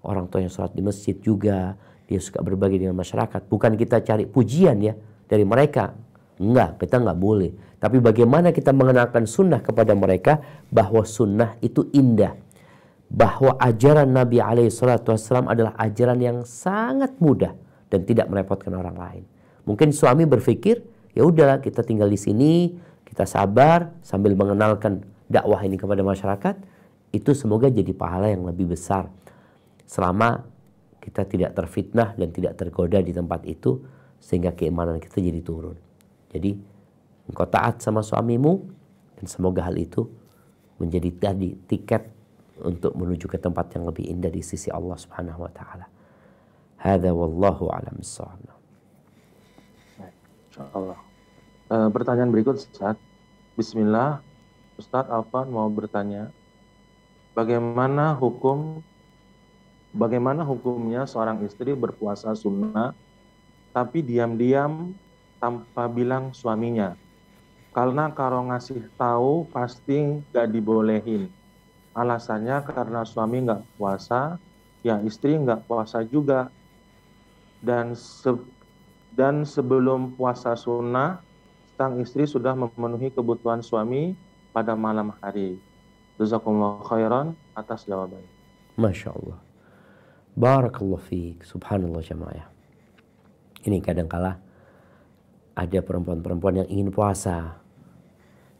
Orang tuanya sholat di masjid juga. Dia suka berbagi dengan masyarakat. Bukan kita cari pujian ya dari mereka. Enggak, kita enggak boleh. Tapi bagaimana kita mengenalkan sunnah kepada mereka, bahwa sunnah itu indah. Bahwa ajaran Nabi SAW adalah ajaran yang sangat mudah dan tidak merepotkan orang lain. Mungkin suami berpikir, ya udahlah kita tinggal di sini, kita sabar sambil mengenalkan dakwah ini kepada masyarakat, itu semoga jadi pahala yang lebih besar. Selama kita tidak terfitnah dan tidak tergoda di tempat itu, sehingga keimanan kita jadi turun. Jadi engkau taat sama suamimu, dan semoga hal itu menjadi tadi tiket untuk menuju ke tempat yang lebih indah di sisi Allah Subhanahu wa taala. Hadza wallahu a'lam bissawab. Insyaallah. Pertanyaan berikut, Ustaz. Bismillah. Ustaz Alfan mau bertanya, bagaimana hukumnya seorang istri berpuasa sunnah tapi diam-diam tanpa bilang suaminya? Karena kalau ngasih tahu pasti gak dibolehin. Alasannya karena suami gak puasa, ya istri gak puasa juga. Dan sebelum puasa sunnah, sang istri sudah memenuhi kebutuhan suami pada malam hari. Jazakumullah khairan atas jawabannya. Masya Allah. Barakallahu fiik. Subhanallah jamaah. Ini kadangkala ada perempuan-perempuan yang ingin puasa,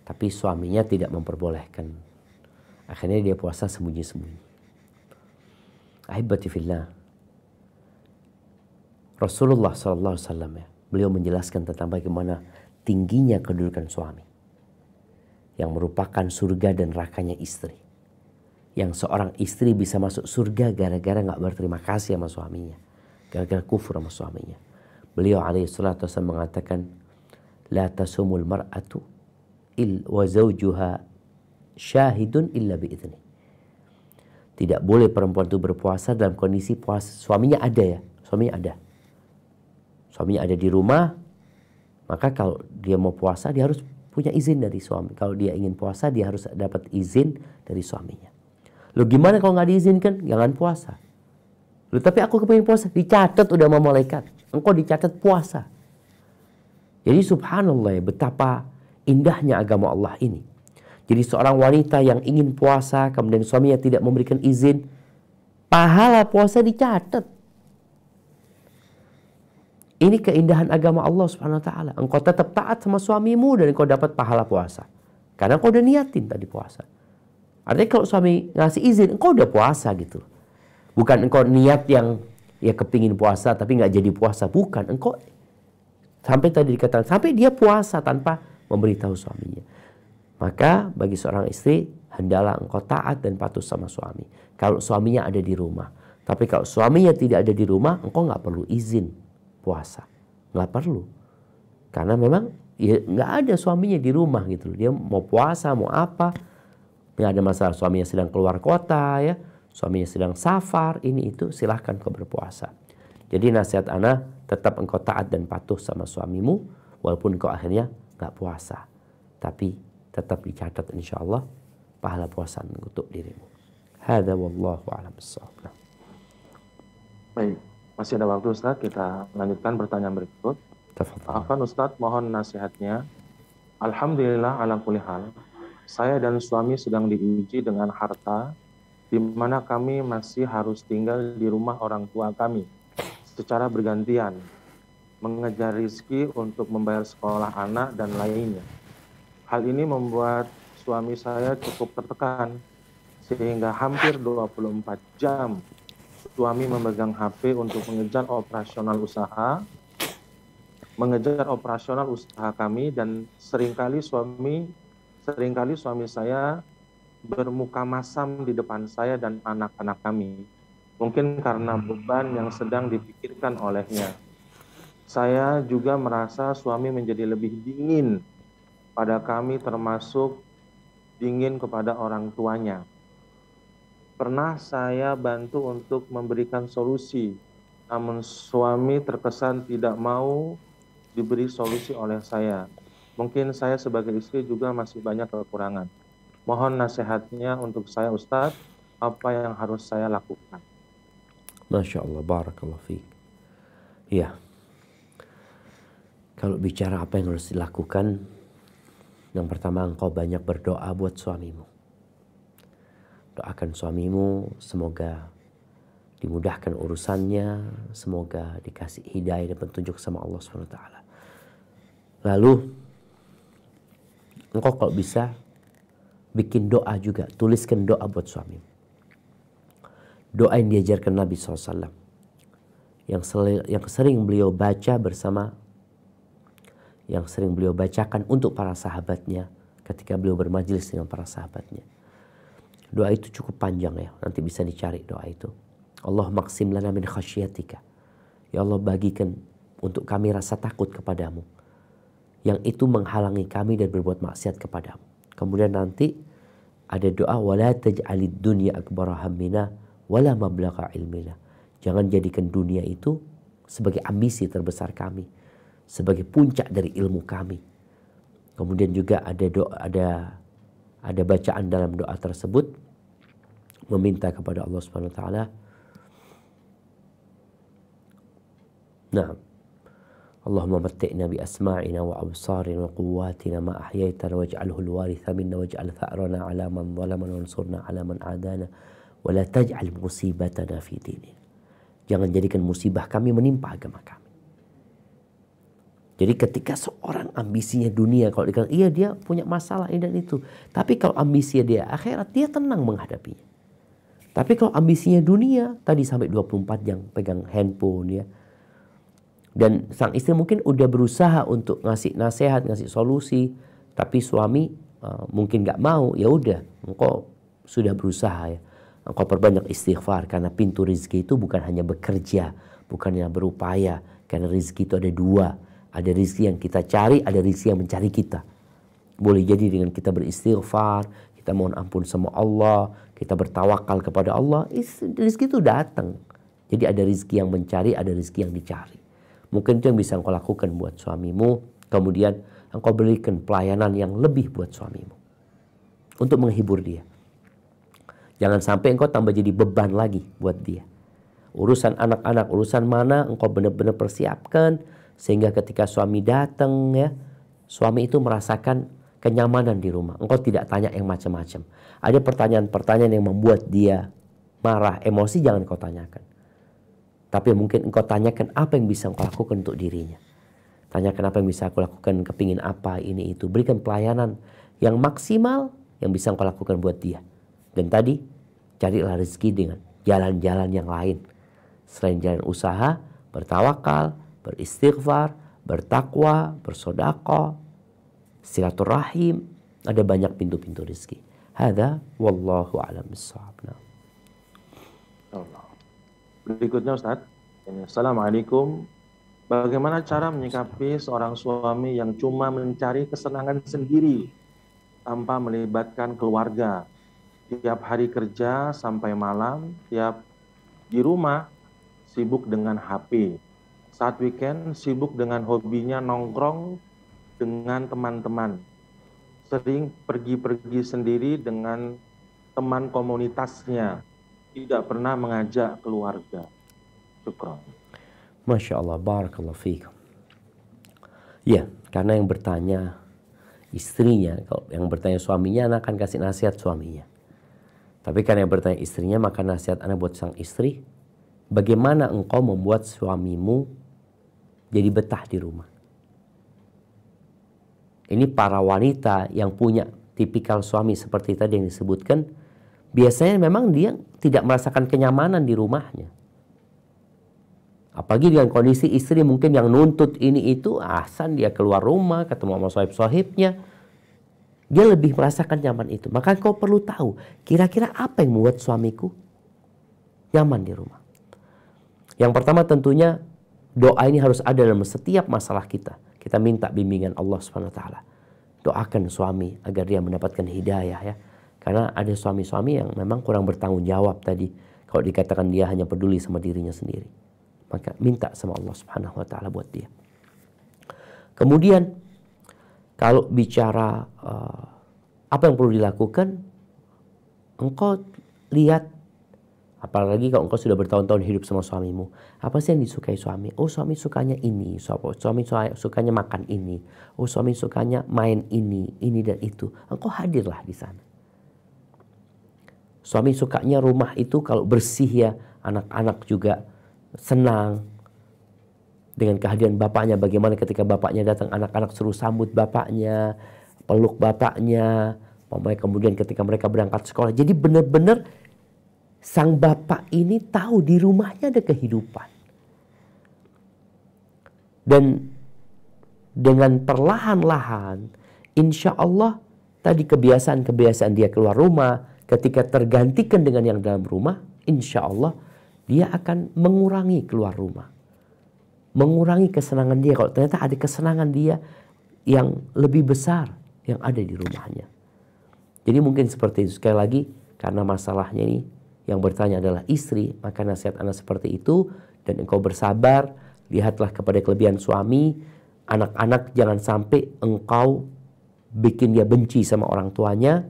tapi suaminya tidak memperbolehkan. Akhirnya dia puasa sembunyi-sembunyi. Ahibati fillah. Rasulullah SAW ya, beliau menjelaskan tentang bagaimana tingginya kedudukan suami, yang merupakan surga dan nerakanya istri. Yang seorang istri bisa masuk surga gara-gara gak berterima kasih sama suaminya, gara-gara kufur sama suaminya. Beliau alaihissalatu wassalam mengatakan, la tasumul mar'atu wa zawjuha syahidun illa bi'idni. Tidak boleh perempuan itu berpuasa dalam kondisi puasa suaminya ada ya, suaminya ada di rumah. Maka kalau dia mau puasa, dia harus punya izin dari suami. Kalau dia ingin puasa, dia harus dapat izin dari suaminya. Loh gimana kalau nggak diizinkan? Jangan puasa. Loh tapi aku kepingin puasa. Dicatat udah sama malaikat. Engkau dicatat puasa. Jadi subhanallah ya, betapa indahnya agama Allah ini. Jadi seorang wanita yang ingin puasa, kemudian suaminya tidak memberikan izin, pahala puasa dicatat. Ini keindahan agama Allah Subhanahu wa taala. Engkau tetap taat sama suamimu dan engkau dapat pahala puasa. Karena engkau udah niatin tadi puasa. Artinya kalau suami ngasih izin, engkau udah puasa gitu. Bukan engkau niat yang ya kepingin puasa tapi nggak jadi puasa. Bukan, engkau sampai tadi dikatakan, sampai dia puasa tanpa memberitahu suaminya. Maka bagi seorang istri, hendaklah engkau taat dan patuh sama suami. Kalau suaminya ada di rumah. Tapi kalau suaminya tidak ada di rumah, engkau nggak perlu izin puasa. Nggak perlu. Karena memang ya nggak ada suaminya di rumah gitu. Dia mau puasa, mau apa. Nggak ada masalah, suaminya sedang keluar kota ya. Suaminya sedang safar, ini itu, silahkan kau berpuasa. Jadi nasihat ana, tetap engkau taat dan patuh sama suamimu. Walaupun engkau akhirnya nggak puasa. Tapi tetap dicatat insyaAllah pahala puasa untuk dirimu. Hadza wallahu a'lam bissawab. Baik, masih ada waktu Ustaz, kita lanjutkan pertanyaan berikut. Afwan Ustaz, mohon nasihatnya. Alhamdulillah ala kulli hal. Saya dan suami sedang diuji dengan harta, di mana kami masih harus tinggal di rumah orang tua kami secara bergantian, mengejar rezeki untuk membayar sekolah anak dan lainnya. Hal ini membuat suami saya cukup tertekan, sehingga hampir 24 jam suami memegang HP untuk mengejar operasional usaha kami, dan seringkali suami saya bermuka masam di depan saya dan anak-anak kami. Mungkin karena beban yang sedang dipikirkan olehnya. Saya juga merasa suami menjadi lebih dingin pada kami, termasuk dingin kepada orang tuanya. Pernah saya bantu untuk memberikan solusi, namun suami terkesan tidak mau diberi solusi oleh saya. Mungkin saya sebagai istri juga masih banyak kekurangan. Mohon nasihatnya untuk saya Ustadz, apa yang harus saya lakukan? Masya Allah, barakallahu fiik. Iya. Kalau bicara apa yang harus dilakukan, yang pertama engkau banyak berdoa buat suamimu. Doakan suamimu semoga dimudahkan urusannya, semoga dikasih hidayah dan petunjuk sama Allah SWT. Lalu engkau kalau bisa bikin doa juga, tuliskan doa buat suami. Doa yang diajarkan Nabi SAW, yang sering beliau baca bersama, yang sering beliau bacakan untuk para sahabatnya ketika beliau bermajlis dengan para sahabatnya. Doa itu cukup panjang ya, nanti bisa dicari doa itu. Allah maqsim lana min khasyatika. Ya Allah, bagikan untuk kami rasa takut kepadamu, yang itu menghalangi kami dan berbuat maksiat kepadamu. Kemudian nanti ada doa, wala taj'alid dunya akbara hammina wala mablagha ilmina. Jangan jadikan dunia itu sebagai ambisi terbesar kami, sebagai puncak dari ilmu kami. Kemudian juga ada doa, ada bacaan dalam doa tersebut meminta kepada Allah Subhanahu wa taala. Nah, Allahumma matti'na bi asma'ina wa absarina wa quwwatina ma ahyaitana waj'alhu al-waritha minna waj'al tha'rana 'ala man zalamana wansurna 'ala man 'adana wa la taj'al musibatana fi dinina. Jangan jadikan musibah kami menimpa agama kami. Jadi ketika seorang ambisinya dunia, kalau dikatakan iya dia punya masalah ini dan itu, tapi kalau ambisinya dia akhirat, dia tenang menghadapinya. Tapi kalau ambisinya dunia, tadi sampai 24 jam pegang handphone ya. Dan sang istri mungkin udah berusaha untuk ngasih nasihat, ngasih solusi, tapi suami mungkin nggak mau. Ya udah, engkau sudah berusaha ya. Engkau perbanyak istighfar, karena pintu rezeki itu bukan hanya bekerja, bukan hanya berupaya. Karena rezeki itu ada dua. Ada rezeki yang kita cari, ada rezeki yang mencari kita. Boleh jadi dengan kita beristighfar, kita mohon ampun sama Allah, kita bertawakal kepada Allah, rezeki itu datang. Jadi ada rezeki yang mencari, ada rezeki yang dicari. Mungkin itu yang bisa engkau lakukan buat suamimu. Kemudian engkau berikan pelayanan yang lebih buat suamimu, untuk menghibur dia. Jangan sampai engkau tambah jadi beban lagi buat dia. Urusan anak-anak, urusan mana engkau benar-benar persiapkan, sehingga ketika suami datang ya, suami itu merasakan kenyamanan di rumah. Engkau tidak tanya yang macam-macam. Ada pertanyaan-pertanyaan yang membuat dia marah, emosi, jangan engkau tanyakan. Tapi mungkin engkau tanyakan apa yang bisa engkau lakukan untuk dirinya. Tanyakan apa yang bisa aku lakukan, kepingin apa, ini itu. Berikan pelayanan yang maksimal yang bisa engkau lakukan buat dia. Dan tadi, carilah rezeki dengan jalan-jalan yang lain. Selain jalan usaha, bertawakal, beristighfar, bertakwa, bersedekah, silaturahim, ada banyak pintu-pintu rezeki. Hadza wallahu a'lam bissawab. Berikutnya Ustaz. Assalamualaikum. Bagaimana cara menyikapi seorang suami yang cuma mencari kesenangan sendiri tanpa melibatkan keluarga? Tiap hari kerja sampai malam, tiap di rumah sibuk dengan HP. Saat weekend sibuk dengan hobinya nongkrong dengan teman-teman. Sering pergi-pergi sendiri dengan teman komunitasnya. Tidak pernah mengajak keluarga. Syukran. Masya Allah, barakallahu fiikum. Ya, karena yang bertanya istrinya, kalau yang bertanya suaminya, anak akan kasih nasihat suaminya. Tapi karena yang bertanya istrinya, maka nasihat anak buat sang istri, bagaimana engkau membuat suamimu jadi betah di rumah. Ini para wanita yang punya tipikal suami seperti tadi yang disebutkan, biasanya memang dia tidak merasakan kenyamanan di rumahnya. Apalagi dengan kondisi istri mungkin yang nuntut ini itu, ahsan dia keluar rumah, ketemu sama sahib-sahibnya, dia lebih merasakan nyaman itu. Maka kau perlu tahu, kira-kira apa yang membuat suamiku nyaman di rumah. Yang pertama tentunya, doa ini harus ada dalam setiap masalah kita. Kita minta bimbingan Allah Subhanahu wa taala. Doakan suami agar dia mendapatkan hidayah ya. Karena ada suami-suami yang memang kurang bertanggung jawab tadi. Kalau dikatakan dia hanya peduli sama dirinya sendiri. Maka minta sama Allah Subhanahu wa taala buat dia. Kemudian kalau bicara apa yang perlu dilakukan, engkau lihat, apalagi kalau engkau sudah bertahun-tahun hidup sama suamimu, apa sih yang disukai suami? Oh, suami sukanya ini, suami sukanya makan ini, oh suami sukanya main ini dan itu. Engkau hadirlah di sana. Suami sukanya rumah itu kalau bersih ya, anak-anak juga senang dengan kehadiran bapaknya. Bagaimana ketika bapaknya datang, anak-anak suruh sambut bapaknya, peluk bapaknya, kemudian ketika mereka berangkat sekolah. Jadi benar-benar sang bapak ini tahu di rumahnya ada kehidupan. Dan dengan perlahan-lahan, insya Allah tadi kebiasaan-kebiasaan dia keluar rumah, ketika tergantikan dengan yang dalam rumah, insya Allah dia akan mengurangi keluar rumah. Mengurangi kesenangan dia. Kalau ternyata ada kesenangan dia yang lebih besar yang ada di rumahnya. Jadi mungkin seperti itu. Sekali lagi, karena masalahnya ini yang bertanya adalah istri, maka nasihat anak seperti itu. Dan engkau bersabar, lihatlah kepada kelebihan suami. Anak-anak jangan sampai engkau bikin dia benci sama orang tuanya.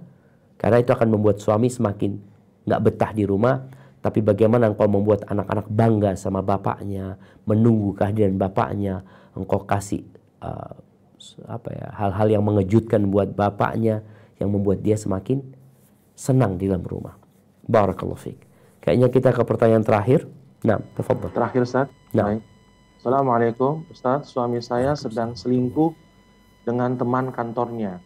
Karena itu akan membuat suami semakin gak betah di rumah. Tapi bagaimana engkau membuat anak-anak bangga sama bapaknya, menunggu kehadiran bapaknya, engkau kasih hal-hal yang mengejutkan buat bapaknya, yang membuat dia semakin senang di dalam rumah. Barakallahu fiik. Kayaknya kita ke pertanyaan terakhir. Nah, tafadhol. Terakhir Ustaz. Nah. Assalamualaikum Ustaz, suami saya sedang selingkuh dengan teman kantornya.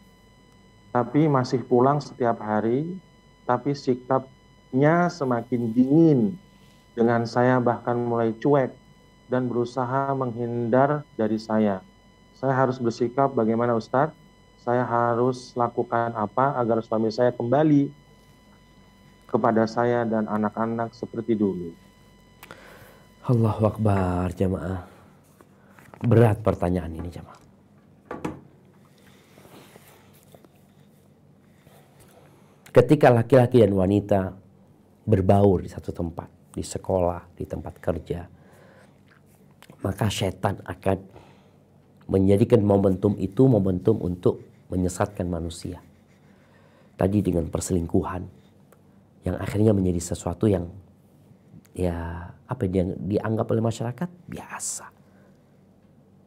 Tapi masih pulang setiap hari, tapi sikapnya semakin dingin dengan saya, bahkan mulai cuek dan berusaha menghindar dari saya. Saya harus bersikap bagaimana Ustaz? Saya harus lakukan apa agar suami saya kembali kepada saya dan anak-anak seperti dulu? Allahu Akbar, jamaah. Berat pertanyaan ini, jamaah. Ketika laki-laki dan wanita berbaur di satu tempat, di sekolah, di tempat kerja, maka setan akan menjadikan momentum itu momentum untuk menyesatkan manusia. Tadi dengan perselingkuhan yang akhirnya menjadi sesuatu yang dianggap oleh masyarakat biasa.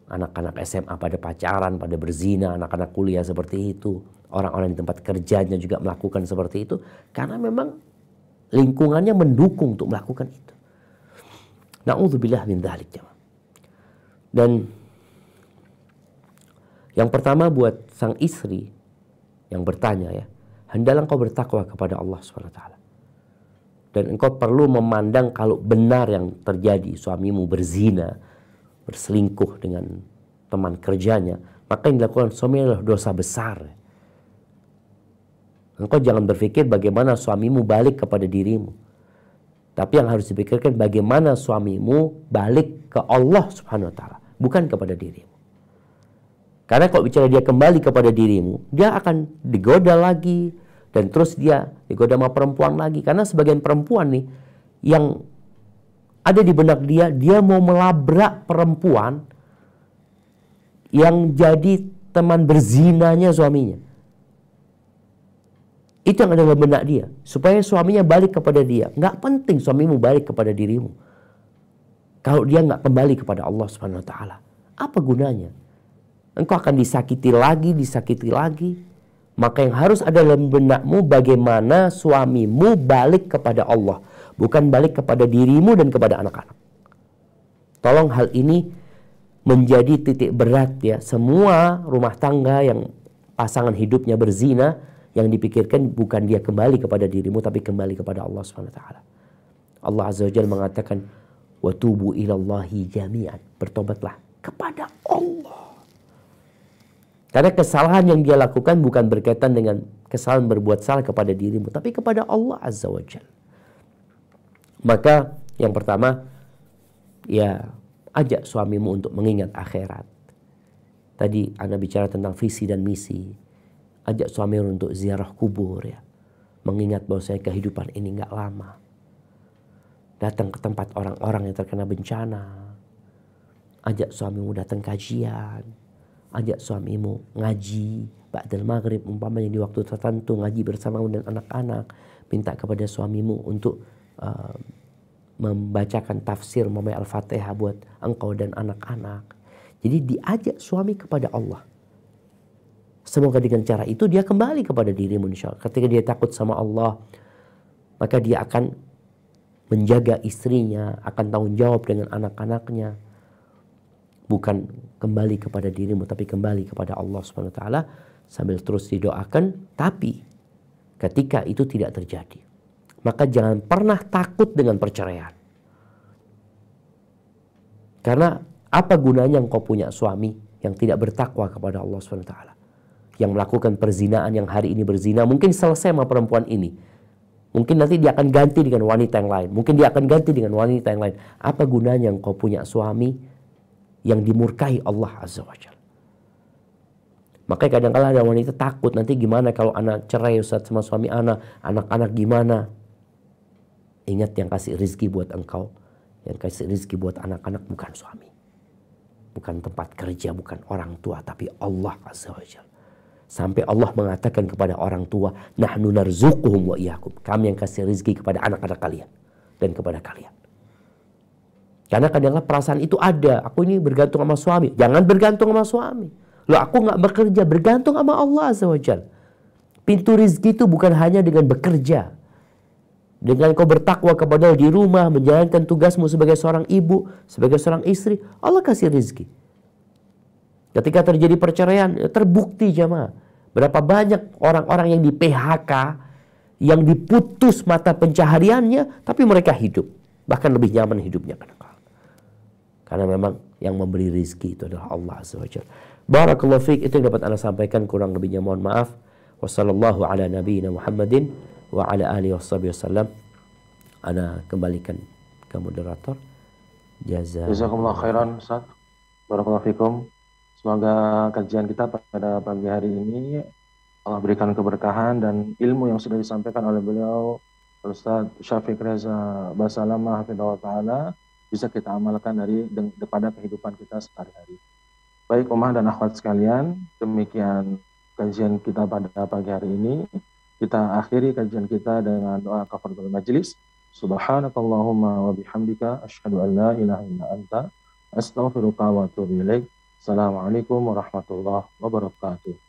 Anak-anak SMA pada pacaran, pada berzina, anak-anak kuliah seperti itu, orang-orang di tempat kerjanya juga melakukan seperti itu karena memang lingkungannya mendukung untuk melakukan itu. Na'udzubillah min dzalik. Dan yang pertama buat sang istri, yang bertanya ya, hendaklah engkau bertakwa kepada Allah SWT. Dan engkau perlu memandang kalau benar yang terjadi, suamimu berzina, berselingkuh dengan teman kerjanya, maka yang dilakukan suami adalah dosa besar. Engkau jangan berpikir bagaimana suamimu balik kepada dirimu. Tapi yang harus dipikirkan bagaimana suamimu balik ke Allah Subhanahu wa Ta'ala, bukan kepada dirimu. Karena kalau bicara dia kembali kepada dirimu, dia akan digoda lagi, dan terus dia digoda sama perempuan lagi. Karena sebagian perempuan nih, yang ada di benak dia mau melabrak perempuan yang jadi teman berzinanya suaminya. Itu yang ada dalam benak dia. Supaya suaminya balik kepada dia. Nggak penting suamimu balik kepada dirimu. Kalau dia nggak kembali kepada Allah Subhanahu wa Ta'ala, apa gunanya? Engkau akan disakiti lagi. Maka yang harus ada dalam benakmu bagaimana suamimu balik kepada Allah. Bukan balik kepada dirimu dan kepada anak-anak. Tolong hal ini menjadi titik berat ya. Semua rumah tangga yang pasangan hidupnya berzina, yang dipikirkan bukan dia kembali kepada dirimu, tapi kembali kepada Allah SWT. Allah Azza wa Jalla mengatakan, وَتُوبُوا إِلَى اللَّهِ جَمِيعًا. Bertobatlah kepada Allah. Karena kesalahan yang dia lakukan bukan berkaitan dengan kesalahan berbuat salah kepada dirimu, tapi kepada Allah Azza wa Jalla. Maka yang pertama, ya ajak suamimu untuk mengingat akhirat. Tadi Anda bicara tentang visi dan misi. Ajak suamimu untuk ziarah kubur ya. Mengingat bahwasanya kehidupan ini nggak lama. Datang ke tempat orang-orang yang terkena bencana. Ajak suamimu datang kajian. Ajak suamimu ngaji ba'dal maghrib, umpamanya di waktu tertentu, ngaji bersamamu dan anak-anak. Minta kepada suamimu untuk membacakan tafsir umpamanya Al-Fatihah buat engkau dan anak-anak. Jadi diajak suami kepada Allah. Semoga dengan cara itu dia kembali kepada dirimu insya Allah. Ketika dia takut sama Allah, maka dia akan menjaga istrinya, akan tanggung jawab dengan anak-anaknya. Bukan kembali kepada dirimu, tapi kembali kepada Allah Subhanahu wa Ta'ala sambil terus didoakan. Tapi ketika itu tidak terjadi, maka jangan pernah takut dengan perceraian. Karena apa gunanya engkau punya suami yang tidak bertakwa kepada Allah Subhanahu wa Ta'ala, yang melakukan perzinaan, yang hari ini berzina, mungkin selesai sama perempuan ini, mungkin nanti dia akan ganti dengan wanita yang lain, mungkin dia akan ganti dengan wanita yang lain. Apa gunanya engkau punya suami yang dimurkai Allah Azza wa Jalla? Makanya kadang-kadang ada wanita takut, nanti gimana kalau anak cerai Ustaz sama suami anak-anak gimana? Ingat, yang kasih rizki buat engkau, yang kasih rizki buat anak-anak bukan suami, bukan tempat kerja, bukan orang tua, tapi Allah Azza wa Jalla. Sampai Allah mengatakan kepada orang tua, nahnu narzuquhum wa iyyakum, kami yang kasih rizki kepada anak-anak kalian dan kepada kalian. Karena kadang-kadang perasaan itu ada. Aku ini bergantung sama suami. Jangan bergantung sama suami. Loh, aku nggak bekerja, bergantung sama Allah Azza wa Jalla. Pintu rizki itu bukan hanya dengan bekerja. Dengan kau bertakwa kepada Allah di rumah, menjalankan tugasmu sebagai seorang ibu, sebagai seorang istri, Allah kasih rizki. Ketika terjadi perceraian, terbukti jamaah. Berapa banyak orang-orang yang di PHK, yang diputus mata pencahariannya, tapi mereka hidup. Bahkan lebih nyaman hidupnya. Karena memang yang memberi rizki itu adalah Allah Azza wa Jalla. Barakallahu fiik, itu yang dapat Anda sampaikan, kurang lebihnya mohon maaf. Wassallallahu ala nabiyyina Muhammadin wa ala alihi wasallam. Ana kembalikan ke moderator. Jazakumullah khairan Ustaz. Barakallahu fikum. Semoga kajian kita pada pagi hari ini Allah berikan keberkahan dan ilmu yang sudah disampaikan oleh beliau Ustaz Syafiq Reza Basalamah hafidhahullah taala bisa kita amalkan pada kehidupan kita sehari-hari. Baik ummah dan akhwat sekalian, demikian kajian kita pada pagi hari ini. Kita akhiri kajian kita dengan doa kafaratul majlis. Subhanakallahumma wa bihamdika asyhadu an la ilaha illa anta astaghfiruka wa atubu ilaik. Assalamualaikum warahmatullahi wabarakatuh.